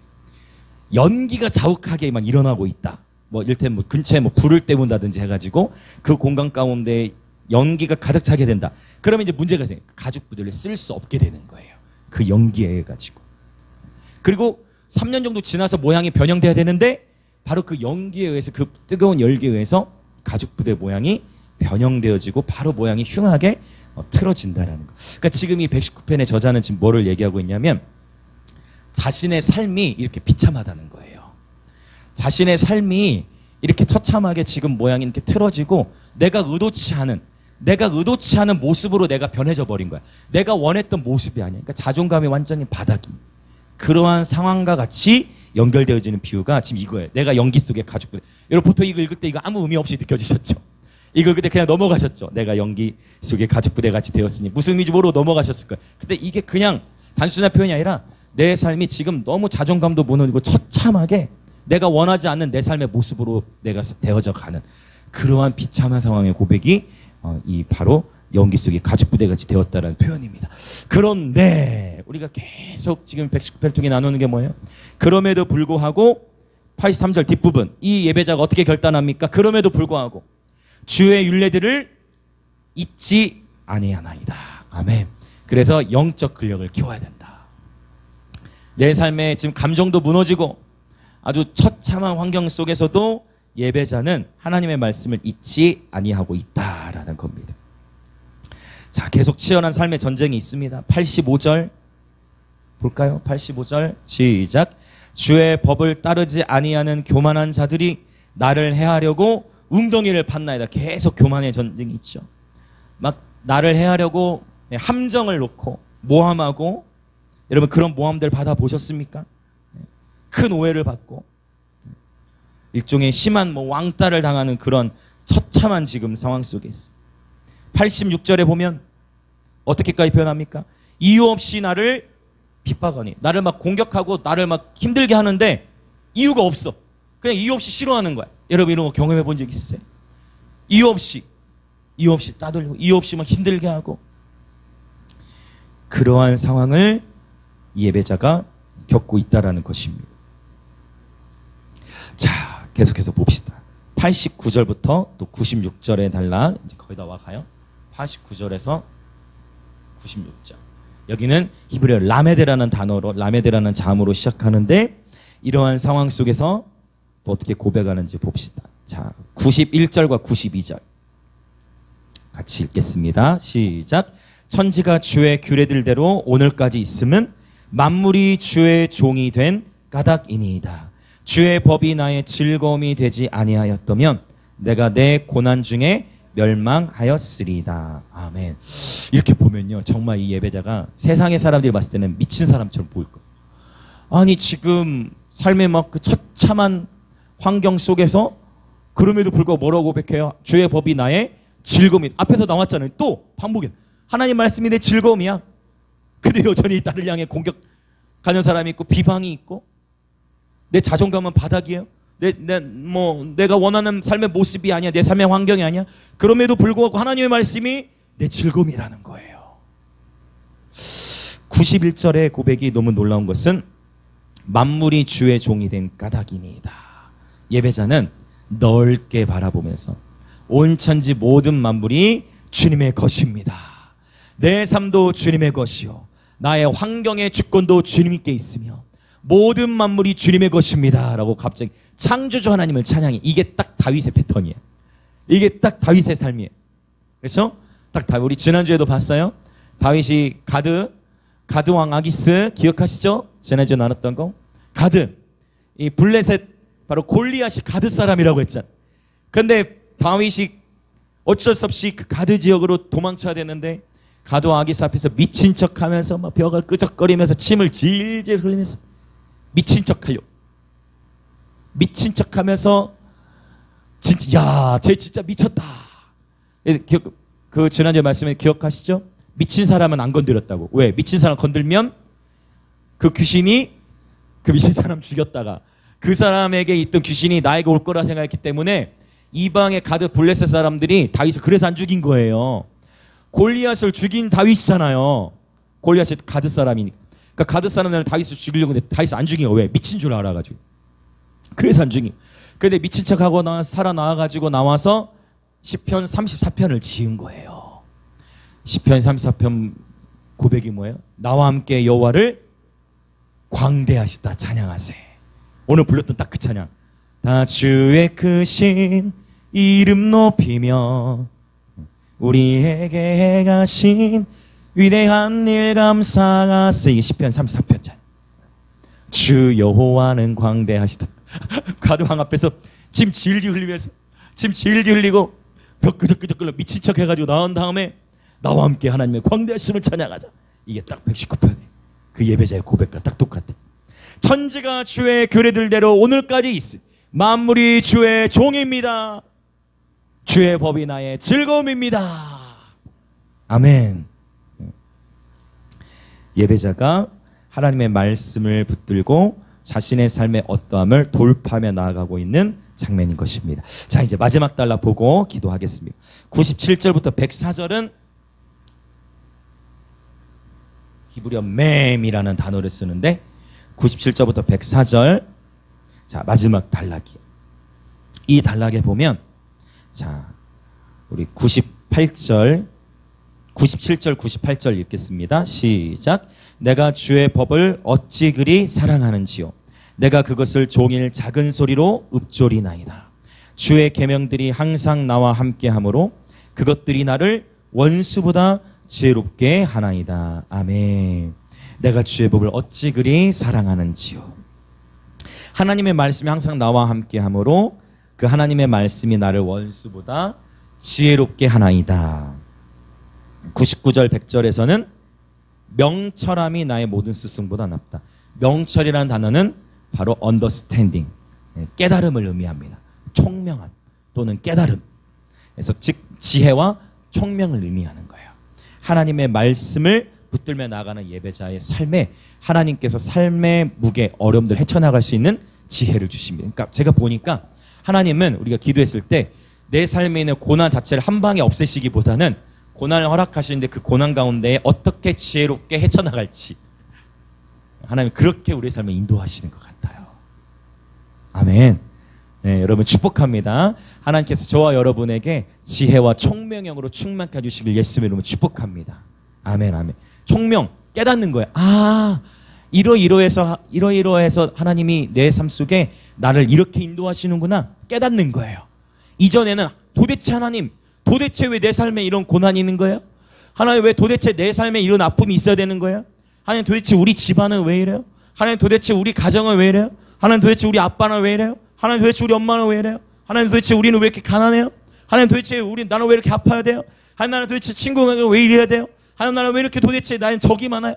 연기가 자욱하게 막 일어나고 있다. 뭐 이를테면 뭐 근처에 뭐 불을 때운다든지 해가지고 그 공간 가운데 연기가 가득 차게 된다. 그러면 이제 문제가 생겨요. 가죽 부대를 쓸 수 없게 되는 거예요. 그 연기에 의해 가지고. 그리고 3년 정도 지나서 모양이 변형돼야 되는데 바로 그 연기에 의해서 그 뜨거운 열기에 의해서 가죽 부대 모양이 변형되어지고 바로 모양이 흉하게 틀어진다라는 거. 그러니까 지금 이 119편의 저자는 지금 뭐를 얘기하고 있냐면 자신의 삶이 이렇게 비참하다는 거예요. 자신의 삶이 이렇게 처참하게 지금 모양이 이렇게 틀어지고 내가 의도치 않은 모습으로 내가 변해져 버린 거야. 내가 원했던 모습이 아니야. 그러니까 자존감이 완전히 바닥이. 그러한 상황과 같이 연결되어지는 비유가 지금 이거예요. 내가 연기 속의 가죽 부대. 여러분 보통 이거 읽을 때 이거 아무 의미 없이 느껴지셨죠? 이걸 그때 그냥 넘어가셨죠? 내가 연기 속의 가죽 부대 같이 되었으니 무슨 의미인지 모르고 넘어가셨을 거예요. 근데 이게 그냥 단순한 표현이 아니라 내 삶이 지금 너무 자존감도 무너지고 처참하게 내가 원하지 않는 내 삶의 모습으로 내가 되어져 가는 그러한 비참한 상황의 고백이 이 바로 연기 속의 가죽 부대 같이 되었다라는 표현입니다. 그런데 우리가 계속 지금 119편을 통해 나누는 게 뭐예요? 그럼에도 불구하고 83절 뒷부분 이 예배자가 어떻게 결단합니까? 그럼에도 불구하고 주의 율례들을 잊지 아니하나이다. 아멘. 그래서 영적 근력을 키워야 된다. 내 삶에 지금 감정도 무너지고 아주 처참한 환경 속에서도 예배자는 하나님의 말씀을 잊지 아니하고 있다라는 겁니다. 자, 계속 치열한 삶의 전쟁이 있습니다. 85절 볼까요? 85절 시작. 주의 법을 따르지 아니하는 교만한 자들이 나를 해하려고 웅덩이를 팠나이다. 계속 교만의 전쟁이 있죠. 막 나를 해하려고 함정을 놓고 모함하고 여러분 그런 모함들 받아보셨습니까? 큰 오해를 받고 일종의 심한 뭐 왕따를 당하는 그런 처참한 지금 상황 속에 있어. 86절에 보면 어떻게까지 표현합니까? 이유 없이 나를 핍박하니 나를 막 공격하고 나를 막 힘들게 하는데 이유가 없어. 그냥 이유 없이 싫어하는 거야. 여러분 이런 거 경험해 본 적 있으세요? 이유 없이 따돌리고 이유 없이 막 힘들게 하고 그러한 상황을 예배자가 겪고 있다라는 것입니다. 자, 계속해서 봅시다. 89절부터 또 96절에 달라 이제 거의 다 와가요. 89절에서 96절. 여기는 히브리어 라메데라는 단어로 라메데라는 자음으로 시작하는데 이러한 상황 속에서 또 어떻게 고백하는지 봅시다. 자, 91절과 92절 같이 읽겠습니다. 시작. 천지가 주의 규례들대로 오늘까지 있음은 만물이 주의 종이 된 까닭이니이다. 주의 법이 나의 즐거움이 되지 아니하였다면 내가 내 고난 중에 멸망하였으리다. 아멘. 이렇게 보면요, 정말 이 예배자가 세상의 사람들이 봤을 때는 미친 사람처럼 보일 거예요. 아니 지금 삶의 막 그 처참한 환경 속에서 그럼에도 불구하고 뭐라고 고백해요? 주의 법이 나의 즐거움이. 앞에서 나왔잖아요. 또 반복해. 하나님 말씀이 내 즐거움이야. 근데 여전히 나를 향해 공격하는 사람이 있고 비방이 있고 내 자존감은 바닥이에요. 내가 원하는 삶의 모습이 아니야. 내 삶의 환경이 아니야. 그럼에도 불구하고 하나님의 말씀이 내 즐거움이라는 거예요. 91절의 고백이 너무 놀라운 것은 만물이 주의 종이 된 까닭이니이다. 예배자는 넓게 바라보면서 온 천지 모든 만물이 주님의 것입니다. 내 삶도 주님의 것이요 나의 환경의 주권도 주님께 있으며 모든 만물이 주님의 것입니다 라고 갑자기 창조주 하나님을 찬양해. 이게 딱 다윗의 패턴이에요. 이게 딱 다윗의 삶이에요. 그렇죠? 딱 우리 지난주에도 봤어요. 다윗이 가드 왕 아기스 기억하시죠? 지난주에 나눴던 거. 가드, 이 블레셋 바로 골리앗이 가드 사람이라고 했잖아. 근데 다윗이 어쩔 수 없이 그 가드 지역으로 도망쳐야 되는데 가드 왕 아기스 앞에서 미친 척하면서 막 벽을 끄적거리면서 침을 질질 흘리면서 미친 척하면서 진짜 야, 쟤 진짜 미쳤다. 그 지난주에 말씀에 기억하시죠? 미친 사람은 안 건드렸다고. 왜? 미친 사람 건들면 그 귀신이 그 미친 사람 죽였다가 그 사람에게 있던 귀신이 나에게 올 거라 생각했기 때문에 이방의 가드 블레셋 사람들이 다윗을 그래서 안 죽인 거예요. 골리앗을 죽인 다윗이잖아요. 골리앗이 가드 사람이니까. 그러니까 가드 사람들은 다윗을 죽이려고 했는데 다윗을 안 죽인 거예요. 왜? 미친 줄 알아가지고. 그래서 안 죽인. 근데 미친 척하고 살아나와가지고 나와서 시편 34편을 지은 거예요. 시편 34편 고백이 뭐예요? 나와 함께 여호와를 광대하시다 찬양하세. 오늘 불렀던 딱 그 찬양. 다 주의 크신 이름 높이며 우리에게 행하신 위대한 일 감사하세. 이게 시편 34편 찬양. 주 여호와는 광대하시다. 가드왕 앞에서 침 질질 흘리면서 침 질질 흘리고 벽 끄적끄적 끌려 미친 척 해가지고 나온 다음에 나와 함께 하나님의 광대하심을 찬양하자. 이게 딱 119편에 그 예배자의 고백과 딱 똑같아. 천지가 주의 규례들대로 오늘까지 있으. 만물이 주의 종입니다. 주의 법이 나의 즐거움입니다. 아멘. 예배자가 하나님의 말씀을 붙들고 자신의 삶의 어떠함을 돌파하며 나아가고 있는 장면인 것입니다. 자, 이제 마지막 달라 보고 기도하겠습니다. 97절부터 104절은 히브리어 맴이라는 단어를 쓰는데 97절부터 104절 자 마지막 단락이에요. 이 단락에 보면 자 우리 97절 98절 읽겠습니다. 시작. 내가 주의 법을 어찌 그리 사랑하는지요. 내가 그것을 종일 작은 소리로 읊조리나이다. 주의 계명들이 항상 나와 함께하므로 그것들이 나를 원수보다 지혜롭게 하나이다. 아멘. 내가 주의 법을 어찌 그리 사랑하는지요. 하나님의 말씀이 항상 나와 함께하므로 그 하나님의 말씀이 나를 원수보다 지혜롭게 하나이다. 99절 100절에서는 명철함이 나의 모든 스승보다 낫다. 명철이라는 단어는 바로 understanding, 깨달음을 의미합니다. 총명함 또는 깨달음. 그래서 즉 지혜와 총명을 의미하는 거예요. 하나님의 말씀을 붙들며 나가는 예배자의 삶에 하나님께서 삶의 무게, 어려움들 헤쳐나갈 수 있는 지혜를 주십니다. 그러니까 제가 보니까 하나님은 우리가 기도했을 때 내 삶에 있는 고난 자체를 한 방에 없애시기보다는 고난을 허락하시는데 그 고난 가운데 어떻게 지혜롭게 헤쳐나갈지 하나님 그렇게 우리의 삶을 인도하시는 것 같아요. 아멘. 네, 여러분 축복합니다. 하나님께서 저와 여러분에게 지혜와 총명형으로 충만케 해주시길 예수님의 이름으로 축복합니다. 아멘, 아멘. 총명, 깨닫는 거예요. 아, 이러이러해서 하나님이 내 삶 속에 나를 이렇게 인도하시는구나. 깨닫는 거예요. 이전에는 도대체 하나님, 도대체 왜 내 삶에 이런 고난이 있는 거예요? 하나님 왜 도대체 내 삶에 이런 아픔이 있어야 되는 거예요? 하나님 도대체 우리 집안은 왜 이래요? 하나님 도대체 우리 가정은 왜 이래요? 하나님 도대체 우리 아빠는 왜 이래요? 하나님 도대체 우리 엄마는 왜 이래요? 하나님 도대체 우리는 왜 이렇게 가난해요? 하나님 도대체 나는 왜 이렇게 아파야 돼요? 하나님 나는 도대체 친구가 왜 이래야 돼요? 하나님 나는 왜 이렇게 도대체 나는 적이 많아요?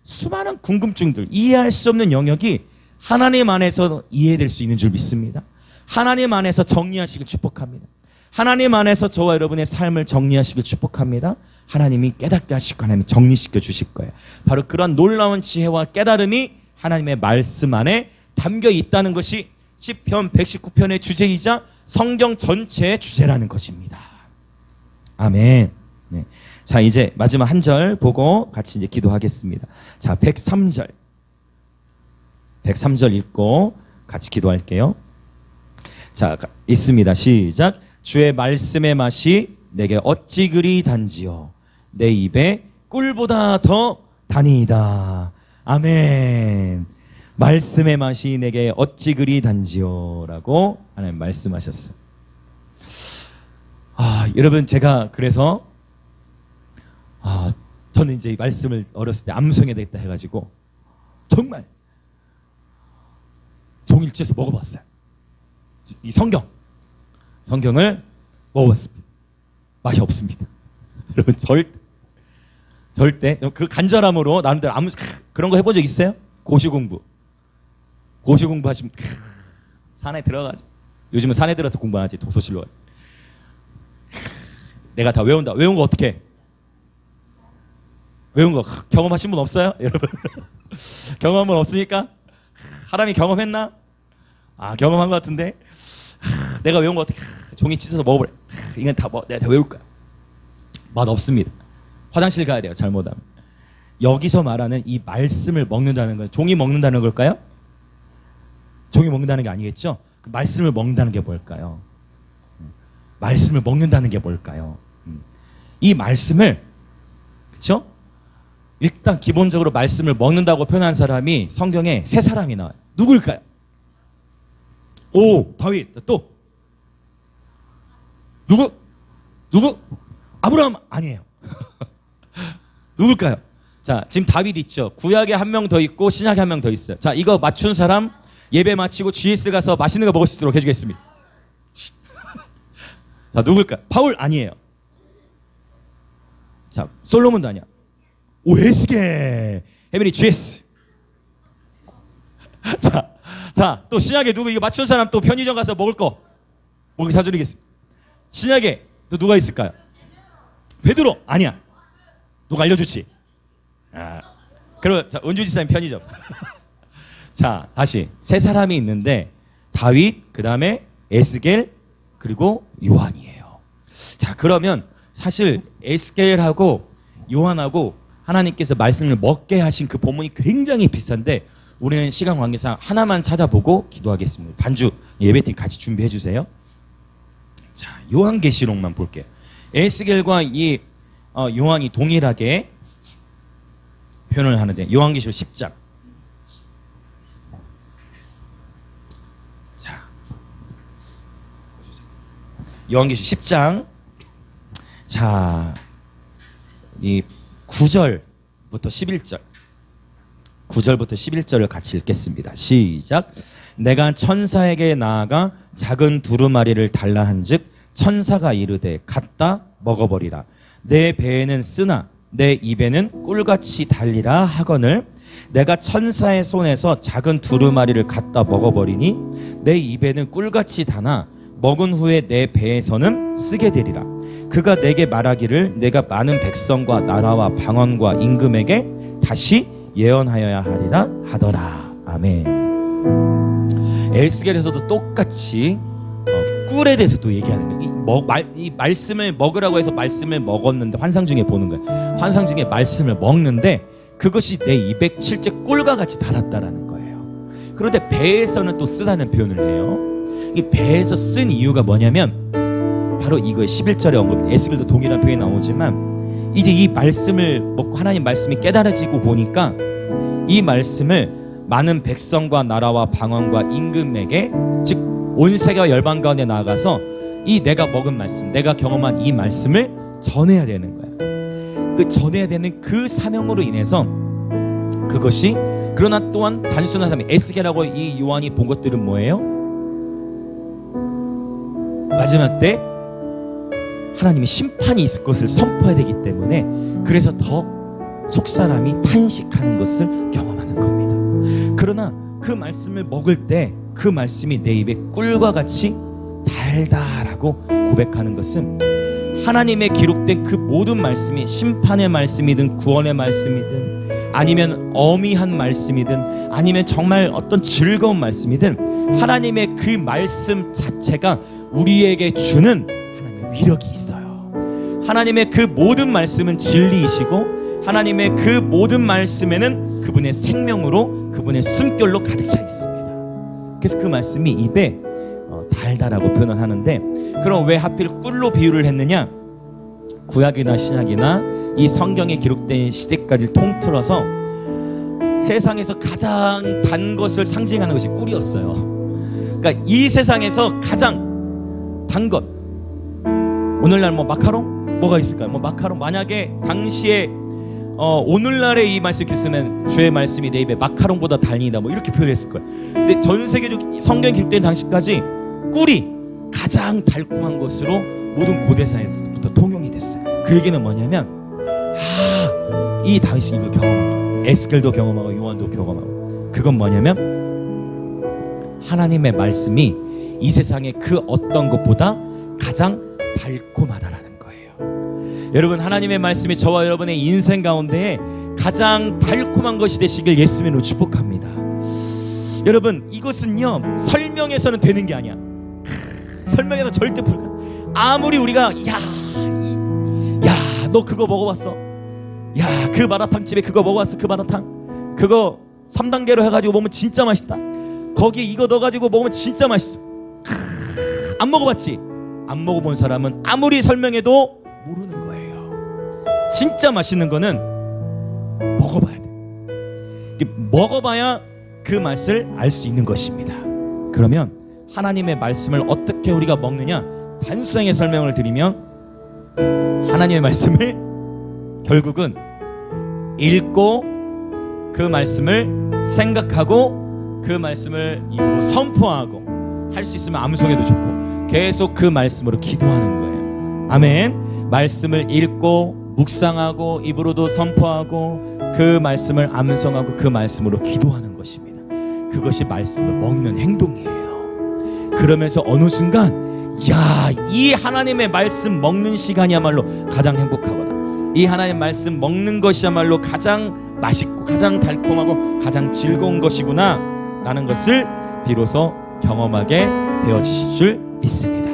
수많은 궁금증들, 이해할 수 없는 영역이 하나님 안에서 이해될 수 있는 줄 믿습니다. 하나님 안에서 정리하시길 축복합니다. 하나님 안에서 저와 여러분의 삶을 정리하시길 축복합니다. 하나님이 깨닫게 하시고 하나님이 정리시켜 주실 거예요. 바로 그런 놀라운 지혜와 깨달음이 하나님의 말씀 안에 담겨 있다는 것이 시편 119편의 주제이자 성경 전체의 주제라는 것입니다. 아멘. 네. 자, 이제 마지막 한 절 보고 같이 이제 기도하겠습니다. 자, 103절. 103절 읽고 같이 기도할게요. 자, 있습니다. 시작. 주의 말씀의 맛이 내게 어찌 그리 단지요. 내 입에 꿀보다 더 다니이다. 아멘. 말씀의 맛이 내게 어찌 그리 단지요. 라고 하나님 말씀하셨어요. 여러분, 제가 그래서 저는 이제 이 말씀을 어렸을 때 암송해야 되겠다 해가지고 정말 종일지에서 먹어봤어요. 이 성경을 먹어봤습니다. 맛이 없습니다. 여러분, 절대 그 간절함으로 나름대로 그런 거 해본 적 있어요? 고시공부 하시면 산에 들어가죠. 요즘은 산에 들어서 공부하지, 도서실로 가지. 내가 다 외운 거 어떻게 해? 외운 거 경험하신 분 없어요? 여러분 경험은 없으니까? 하람이 경험했나? 경험한 것 같은데 내가 외운 거 어떻게 종이 찢어서 먹어버려. 이건 내가 다 외울 거야. 맛 없습니다. 화장실 가야 돼요, 잘못하면. 여기서 말하는 이 말씀을 먹는다는 건 종이 먹는다는 걸까요? 종이 먹는다는 게 아니겠죠? 그 말씀을 먹는다는 게 뭘까요? 말씀을 먹는다는 게 뭘까요? 이 말씀을, 그렇죠? 일단 기본적으로 말씀을 먹는다고 표현한 사람이 성경에 세 사람이 나와요. 누굴까요? 다윗. 또 누구? 아브라함 아니에요. 누굴까요? 자, 지금 다윗 있죠. 구약에 한 명 더 있고 신약에 한 명 더 있어요. 자, 이거 맞춘 사람 예배 마치고 GS 가서 맛있는 거 먹을 수 있도록 해주겠습니다. 자, 누굴까요? 바울 아니에요. 자, 솔로몬도 아니야. 에스겔. 혜민이 GS. 자, 또 신약에 누구 이거 맞춘 사람 또 편의점 가서 먹을 거 사드리겠습니다. 신약에 또 누가 있을까요? 베드로 아니야. 누가 알려줬지? 그럼 자, 은주 지사님 편의점. 자, 다시 세 사람이 있는데 다윗, 그 다음에 에스겔, 그리고 요한이에요. 자, 그러면 사실 에스겔하고 요한하고 하나님께서 말씀을 먹게 하신 그 본문이 굉장히 비슷한데 우리는 시간 관계상 하나만 찾아보고 기도하겠습니다. 반주 예배팀 같이 준비해 주세요. 자, 요한계시록만 볼게요. 에스겔과 이 요한이 동일하게 표현을 하는데 요한계시록 10장. 자, 요한계시록 10장. 자, 이 9절부터 11절. 9절부터 11절을 같이 읽겠습니다. 시작. 내가 천사에게 나아가 작은 두루마리를 달라 한즉 천사가 이르되 갖다 먹어버리라. 내 배에는 쓰나 내 입에는 꿀같이 달리라 하거늘 내가 천사의 손에서 작은 두루마리를 갖다 먹어버리니 내 입에는 꿀같이 다나 먹은 후에 내 배에서는 쓰게 되리라. 그가 내게 말하기를 내가 많은 백성과 나라와 방언과 임금에게 다시 예언하여야 하리라 하더라. 아멘. 에스겔에서도 똑같이 꿀에 대해서 또 얘기하는 거예요. 이 말씀을 먹으라고 해서 말씀을 먹었는데 환상 중에 보는 거예요. 환상 중에 말씀을 먹는데 그것이 내 입에 실제 꿀과 같이 달았다라는 거예요. 그런데 배에서는 또 쓰다는 표현을 해요. 이 배에서 쓴 이유가 뭐냐면 바로 이거에 11절에 언급, 에스겔도 동일한 표현이 나오지만 이제 이 말씀을 먹고 하나님 말씀이 깨달아지고 보니까 이 말씀을 많은 백성과 나라와 방언과 임금에게 즉 온 세계와 열방 가운데 나아가서 이 내가 먹은 말씀, 내가 경험한 이 말씀을 전해야 되는 거야. 그 전해야 되는 그 사명으로 인해서 그것이 그러나 또한 단순한 사람 에스겔하고 이 요한이 본 것들은 뭐예요? 마지막 때 하나님의 심판이 있을 것을 선포해야 되기 때문에 그래서 더 속사람이 탄식하는 것을 경험하는 겁니다. 그러나 그 말씀을 먹을 때 그 말씀이 내 입에 꿀과 같이 달다라고 고백하는 것은 하나님의 기록된 그 모든 말씀이 심판의 말씀이든 구원의 말씀이든 아니면 어미한 말씀이든 아니면 정말 어떤 즐거운 말씀이든 하나님의 그 말씀 자체가 우리에게 주는 하나님의 위력이 있어요. 하나님의 그 모든 말씀은 진리이시고 하나님의 그 모든 말씀에는 그분의 생명으로 그분의 숨결로 가득 차 있습니다. 그래서 그 말씀이 입에 달다라고 표현을 하는데, 그럼 왜 하필 꿀로 비유를 했느냐? 구약이나 신약이나 이 성경에 기록된 시대까지 통틀어서 세상에서 가장 단 것을 상징하는 것이 꿀이었어요. 그러니까 이 세상에서 가장 단 것, 오늘날 뭐 마카롱? 뭐가 있을까요? 뭐 마카롱, 만약에 당시에 오늘날의 이 말씀 기록되면 주의 말씀이 내 입에 마카롱보다 달니다 뭐 이렇게 표현했을 거예요. 근데 전 세계적 성경에 기록된 당시까지 꿀이 가장 달콤한 것으로 모든 고대사에서부터 통용이 됐어요. 그 얘기는 뭐냐면 이 다윗이 이걸 경험하고 에스겔도 경험하고 요한도 경험하고, 그건 뭐냐면 하나님의 말씀이 이 세상의 그 어떤 것보다 가장 달콤하다라는 거예요. 여러분, 하나님의 말씀이 저와 여러분의 인생 가운데 가장 달콤한 것이 되시길 예수님으로 축복합니다. 여러분, 이것은요 설명해서는 되는 게 아니야. 설명해서 절대 불가. 아무리 우리가 야 너 그거 먹어봤어? 야, 그 마라탕 집에 그거 먹어봤어? 그 마라탕 그거 3단계로 해가지고 먹으면 진짜 맛있다. 거기 이거 넣어가지고 먹으면 진짜 맛있어. 안 먹어봤지? 안 먹어본 사람은 아무리 설명해도 모르는 거예요. 진짜 맛있는 거는 먹어봐야 돼. 먹어봐야 그 맛을 알 수 있는 것입니다. 그러면 하나님의 말씀을 어떻게 우리가 먹느냐, 단순하게 설명을 드리면 하나님의 말씀을 결국은 읽고 그 말씀을 생각하고 그 말씀을 입으로 선포하고, 할 수 있으면 암송해도 좋고 계속 그 말씀으로 기도하는 거예요. 아멘. 말씀을 읽고 묵상하고 입으로도 선포하고 그 말씀을 암송하고 그 말씀으로 기도하는 것입니다. 그것이 말씀을 먹는 행동이에요. 그러면서 어느 순간 이 하나님의 말씀 먹는 시간이야말로 가장 행복하거나 이 하나님의 말씀 먹는 것이야말로 가장 맛있고 가장 달콤하고 가장 즐거운 것이구나 라는 것을 비로소 경험하게 되어지실 줄 믿습니다.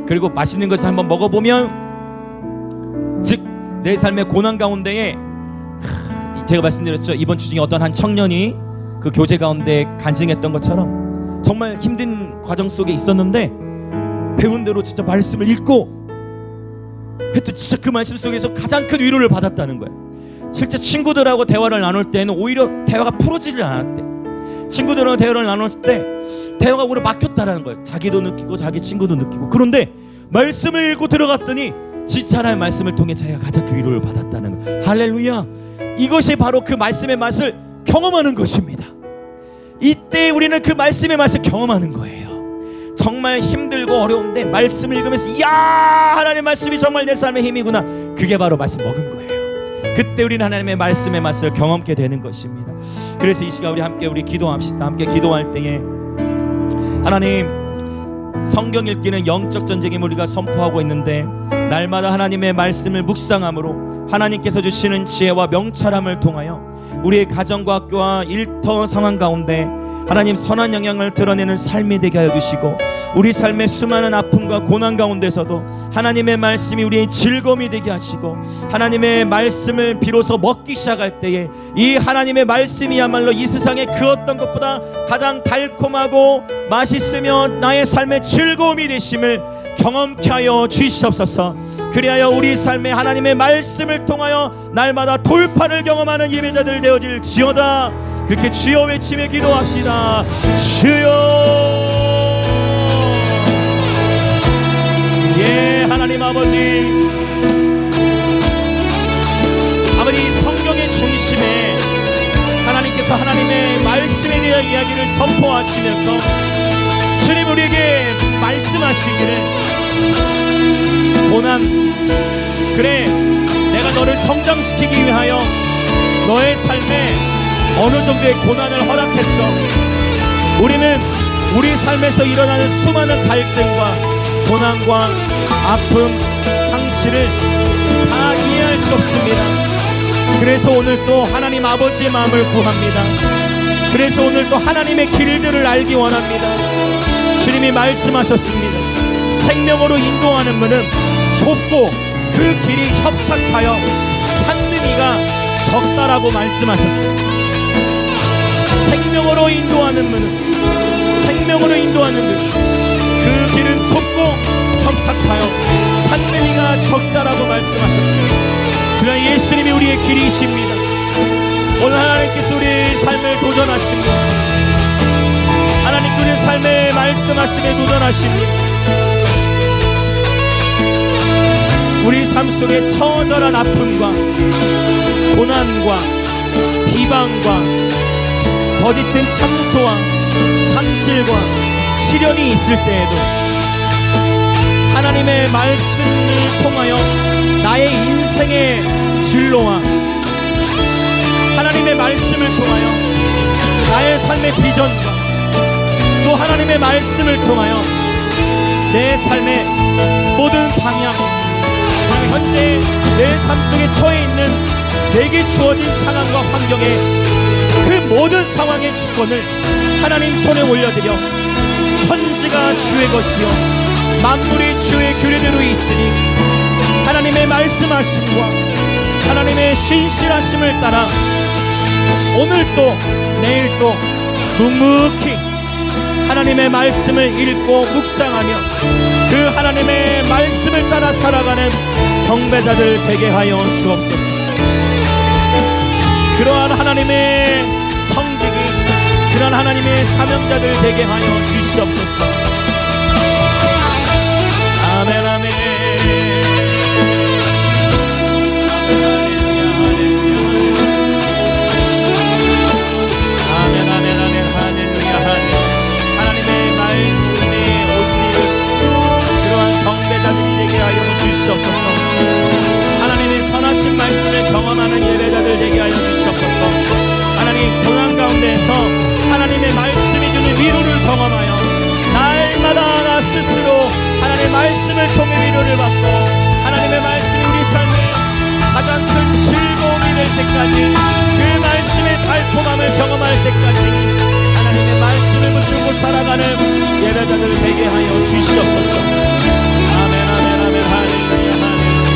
그리고 맛있는 것을 한번 먹어보면, 즉 내 삶의 고난 가운데에 제가 말씀드렸죠, 이번 주 중에 어떤 한 청년이 그 교제 가운데 간증했던 것처럼 정말 힘든 과정 속에 있었는데 배운 대로 진짜 말씀을 읽고 했더니 진짜 그 말씀 속에서 가장 큰 위로를 받았다는 거예요. 실제 친구들하고 대화를 나눌 때는 오히려 대화가 풀어지질 않았대. 친구들하고 대화를 나눌 때 대화가 오히려 막혔다라는 거예요. 자기도 느끼고 자기 친구도 느끼고. 그런데 말씀을 읽고 들어갔더니 진짜 하나님의 말씀을 통해 자기가 가장 그 위로를 받았다는 거예요. 할렐루야. 이것이 바로 그 말씀의 맛을 경험하는 것입니다. 이때 우리는 그 말씀의 맛을 경험하는 거예요. 정말 힘들고 어려운데 말씀을 읽으면서 하나님의 말씀이 정말 내 삶의 힘이구나. 그게 바로 말씀 먹은 거예요. 그때 우리는 하나님의 말씀의 맛을 경험하게 되는 것입니다. 그래서 이 시간 우리 기도합시다. 함께 기도할 때에 하나님, 성경 읽기는 영적 전쟁임을 우리가 선포하고 있는데 날마다 하나님의 말씀을 묵상함으로 하나님께서 주시는 지혜와 명철함을 통하여 우리의 가정과 학교와 일터 상황 가운데 하나님 선한 영향을 드러내는 삶이 되게 하여 주시고, 우리 삶의 수많은 아픔과 고난 가운데서도 하나님의 말씀이 우리의 즐거움이 되게 하시고, 하나님의 말씀을 비로소 먹기 시작할 때에 이 하나님의 말씀이야말로 이 세상의 그 어떤 것보다 가장 달콤하고 맛있으며 나의 삶의 즐거움이 되심을 경험케 하여 주시옵소서. 그리하여 우리 삶에 하나님의 말씀을 통하여 날마다 돌파를 경험하는 예배자들 되어질 지어다. 그렇게 주여 외치며 기도합시다. 주여. 하나님 아버지, 성경의 중심에 하나님께서 하나님의 말씀에 대한 이야기를 선포하시면서 주님 우리에게 말씀하시기를, 고난, 그래 내가 너를 성장시키기 위하여 너의 삶에 어느 정도의 고난을 허락했어. 우리는 우리 삶에서 일어나는 수많은 갈등과 고난과 아픔, 상실을 다 이해할 수 없습니다. 그래서 오늘 또 하나님 아버지의 마음을 구합니다. 그래서 오늘 또 하나님의 길들을 알기 원합니다. 주님이 말씀하셨습니다. 생명으로 인도하는 문은 좁고 그 길이 협착하여 찾는 이가 적다라고 말씀하셨어요. 생명으로 인도하는 문은, 생명으로 인도하는 그 길은 좁고 협착하여 찾는 이가 적다라고 말씀하셨습니다. 그러나 예수님이 우리의 길이십니다. 오늘 하나님께서 우리의 삶을 도전하십니다. 하나님께 우리의 삶에 말씀하심에 도전하십니다. 우리 삶 속에 처절한 아픔과 고난과 비방과 거짓된 참소와 상실과 시련이 있을 때에도 하나님의 말씀을 통하여 나의 인생의 진로와 하나님의 말씀을 통하여 나의 삶의 비전과 또 하나님의 말씀을 통하여 내 삶의 모든 방향, 그리고 현재 내 삶 속에 처해 있는 내게 주어진 상황과 환경의 그 모든 상황의 주권을 하나님 손에 올려드려 천지가 주의 것이요 만물이 주의 규례대로 있으니 하나님의 말씀하심과 하나님의 신실하심을 따라 오늘도 내일도 묵묵히 하나님의 말씀을 읽고 묵상하며 그 하나님의 말씀을 따라 살아가는 경배자들 되게 하여 주옵소서. 그러한 하나님의 성직이, 그러한 하나님의 사명자들 되게 하여 주시옵소서. 아멘 아멘. 주시옵소서. 하나님의 선하신 말씀을 경험하는 예배자들 되게 하여 주시옵소서. 하나님 고난 가운데에서 하나님의 말씀이 주는 위로를 경험하여 날마다 나 스스로 하나님의 말씀을 통해 위로를 받고 하나님의 말씀이 우리 삶에 가장 큰 즐거움이 될 때까지 그 말씀의 달콤함을 경험할 때까지 하나님의 말씀을 붙들고 살아가는 예배자들 되게 하여 주시옵소서. 아멘 아멘 아멘 할렐루야 할렐루야.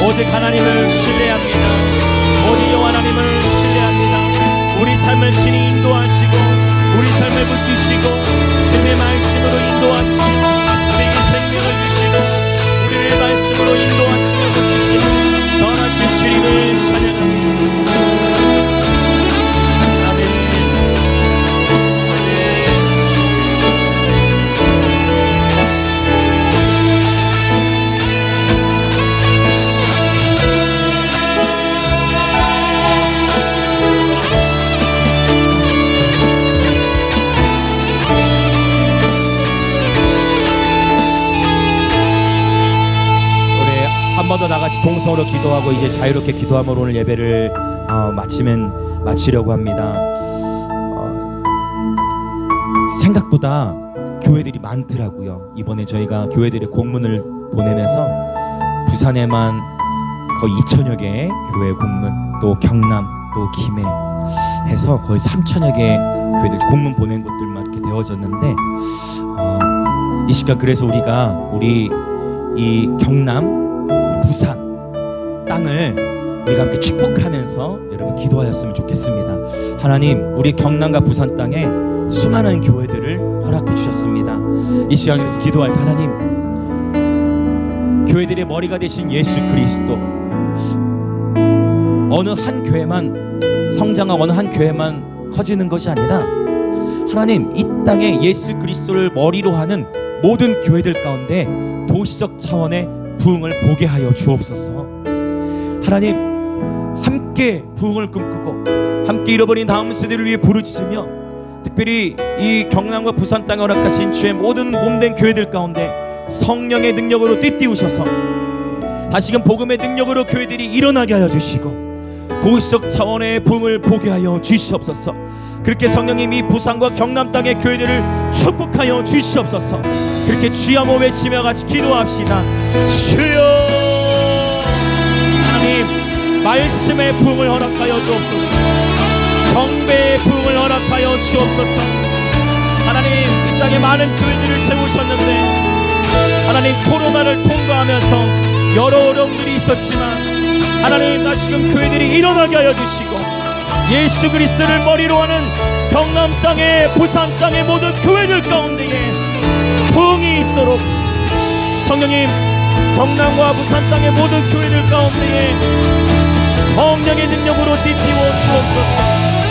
오직 하나님을 신뢰합니다. 오직 여호와 하나님을 신뢰합니다. 우리 삶을 친히 인도하시고 우리 삶을 붙드시고 주님의 말씀으로 인도하시고 우리에게 생명을 주시고 우리를 말씀으로 인도하시며 붙드시는 선하신 주님을 찬양합니다. 한 번 더 나같이 동성으로 기도하고 이제 자유롭게 기도함으로 오늘 예배를 마치려고 합니다. 생각보다 교회들이 많더라고요. 이번에 저희가 교회들의 공문을 보내면서 부산에만 거의 2,000여 개의 교회 공문, 또 경남, 또 김해 해서 거의 3,000여 개의 교회들 공문 보낸 곳들만 이렇게 되어졌는데 이 시간 그래서 우리 이 경남 부산 땅을 우리가 함께 축복하면서 여러분 기도하였으면 좋겠습니다. 하나님, 우리 경남과 부산 땅에 수많은 교회들을 허락해 주셨습니다. 이 시간에 기도할 때 하나님, 교회들의 머리가 되신 예수 그리스도, 어느 한 교회만 성장하고 어느 한 교회만 커지는 것이 아니라 하나님, 이 땅에 예수 그리스도를 머리로 하는 모든 교회들 가운데 도시적 차원의 부흥을 보게 하여 주옵소서. 하나님, 함께 부흥을 꿈꾸고 함께 잃어버린 다음 세대를 위해 부르짖으며 특별히 이 경남과 부산 땅에 허락하신 주의 모든 몸된 교회들 가운데 성령의 능력으로 띠띠우셔서 다시금 복음의 능력으로 교회들이 일어나게 하여 주시고 도시적 차원의 부흥을 보게 하여 주시옵소서. 그렇게 성령님 이 부산과 경남 땅의 교회들을 축복하여 주시옵소서. 그렇게 주여 한번 외치며 같이 기도합시다. 주여, 하나님 말씀의 부흥을 허락하여 주옵소서. 경배의 부흥을 허락하여 주옵소서. 하나님 이 땅에 많은 교회들을 세우셨는데 하나님 코로나를 통과하면서 여러 어려움들이 있었지만 하나님 다시금 교회들이 일어나게 하여 주시고 예수 그리스도를 머리로 하는 경남 땅의 부산 땅의 모든 교회들 가운데에 부흥이 있도록 성령님 경남과 부산 땅의 모든 교회들 가운데에 성령의 능력으로 띠띠워 주옵소서.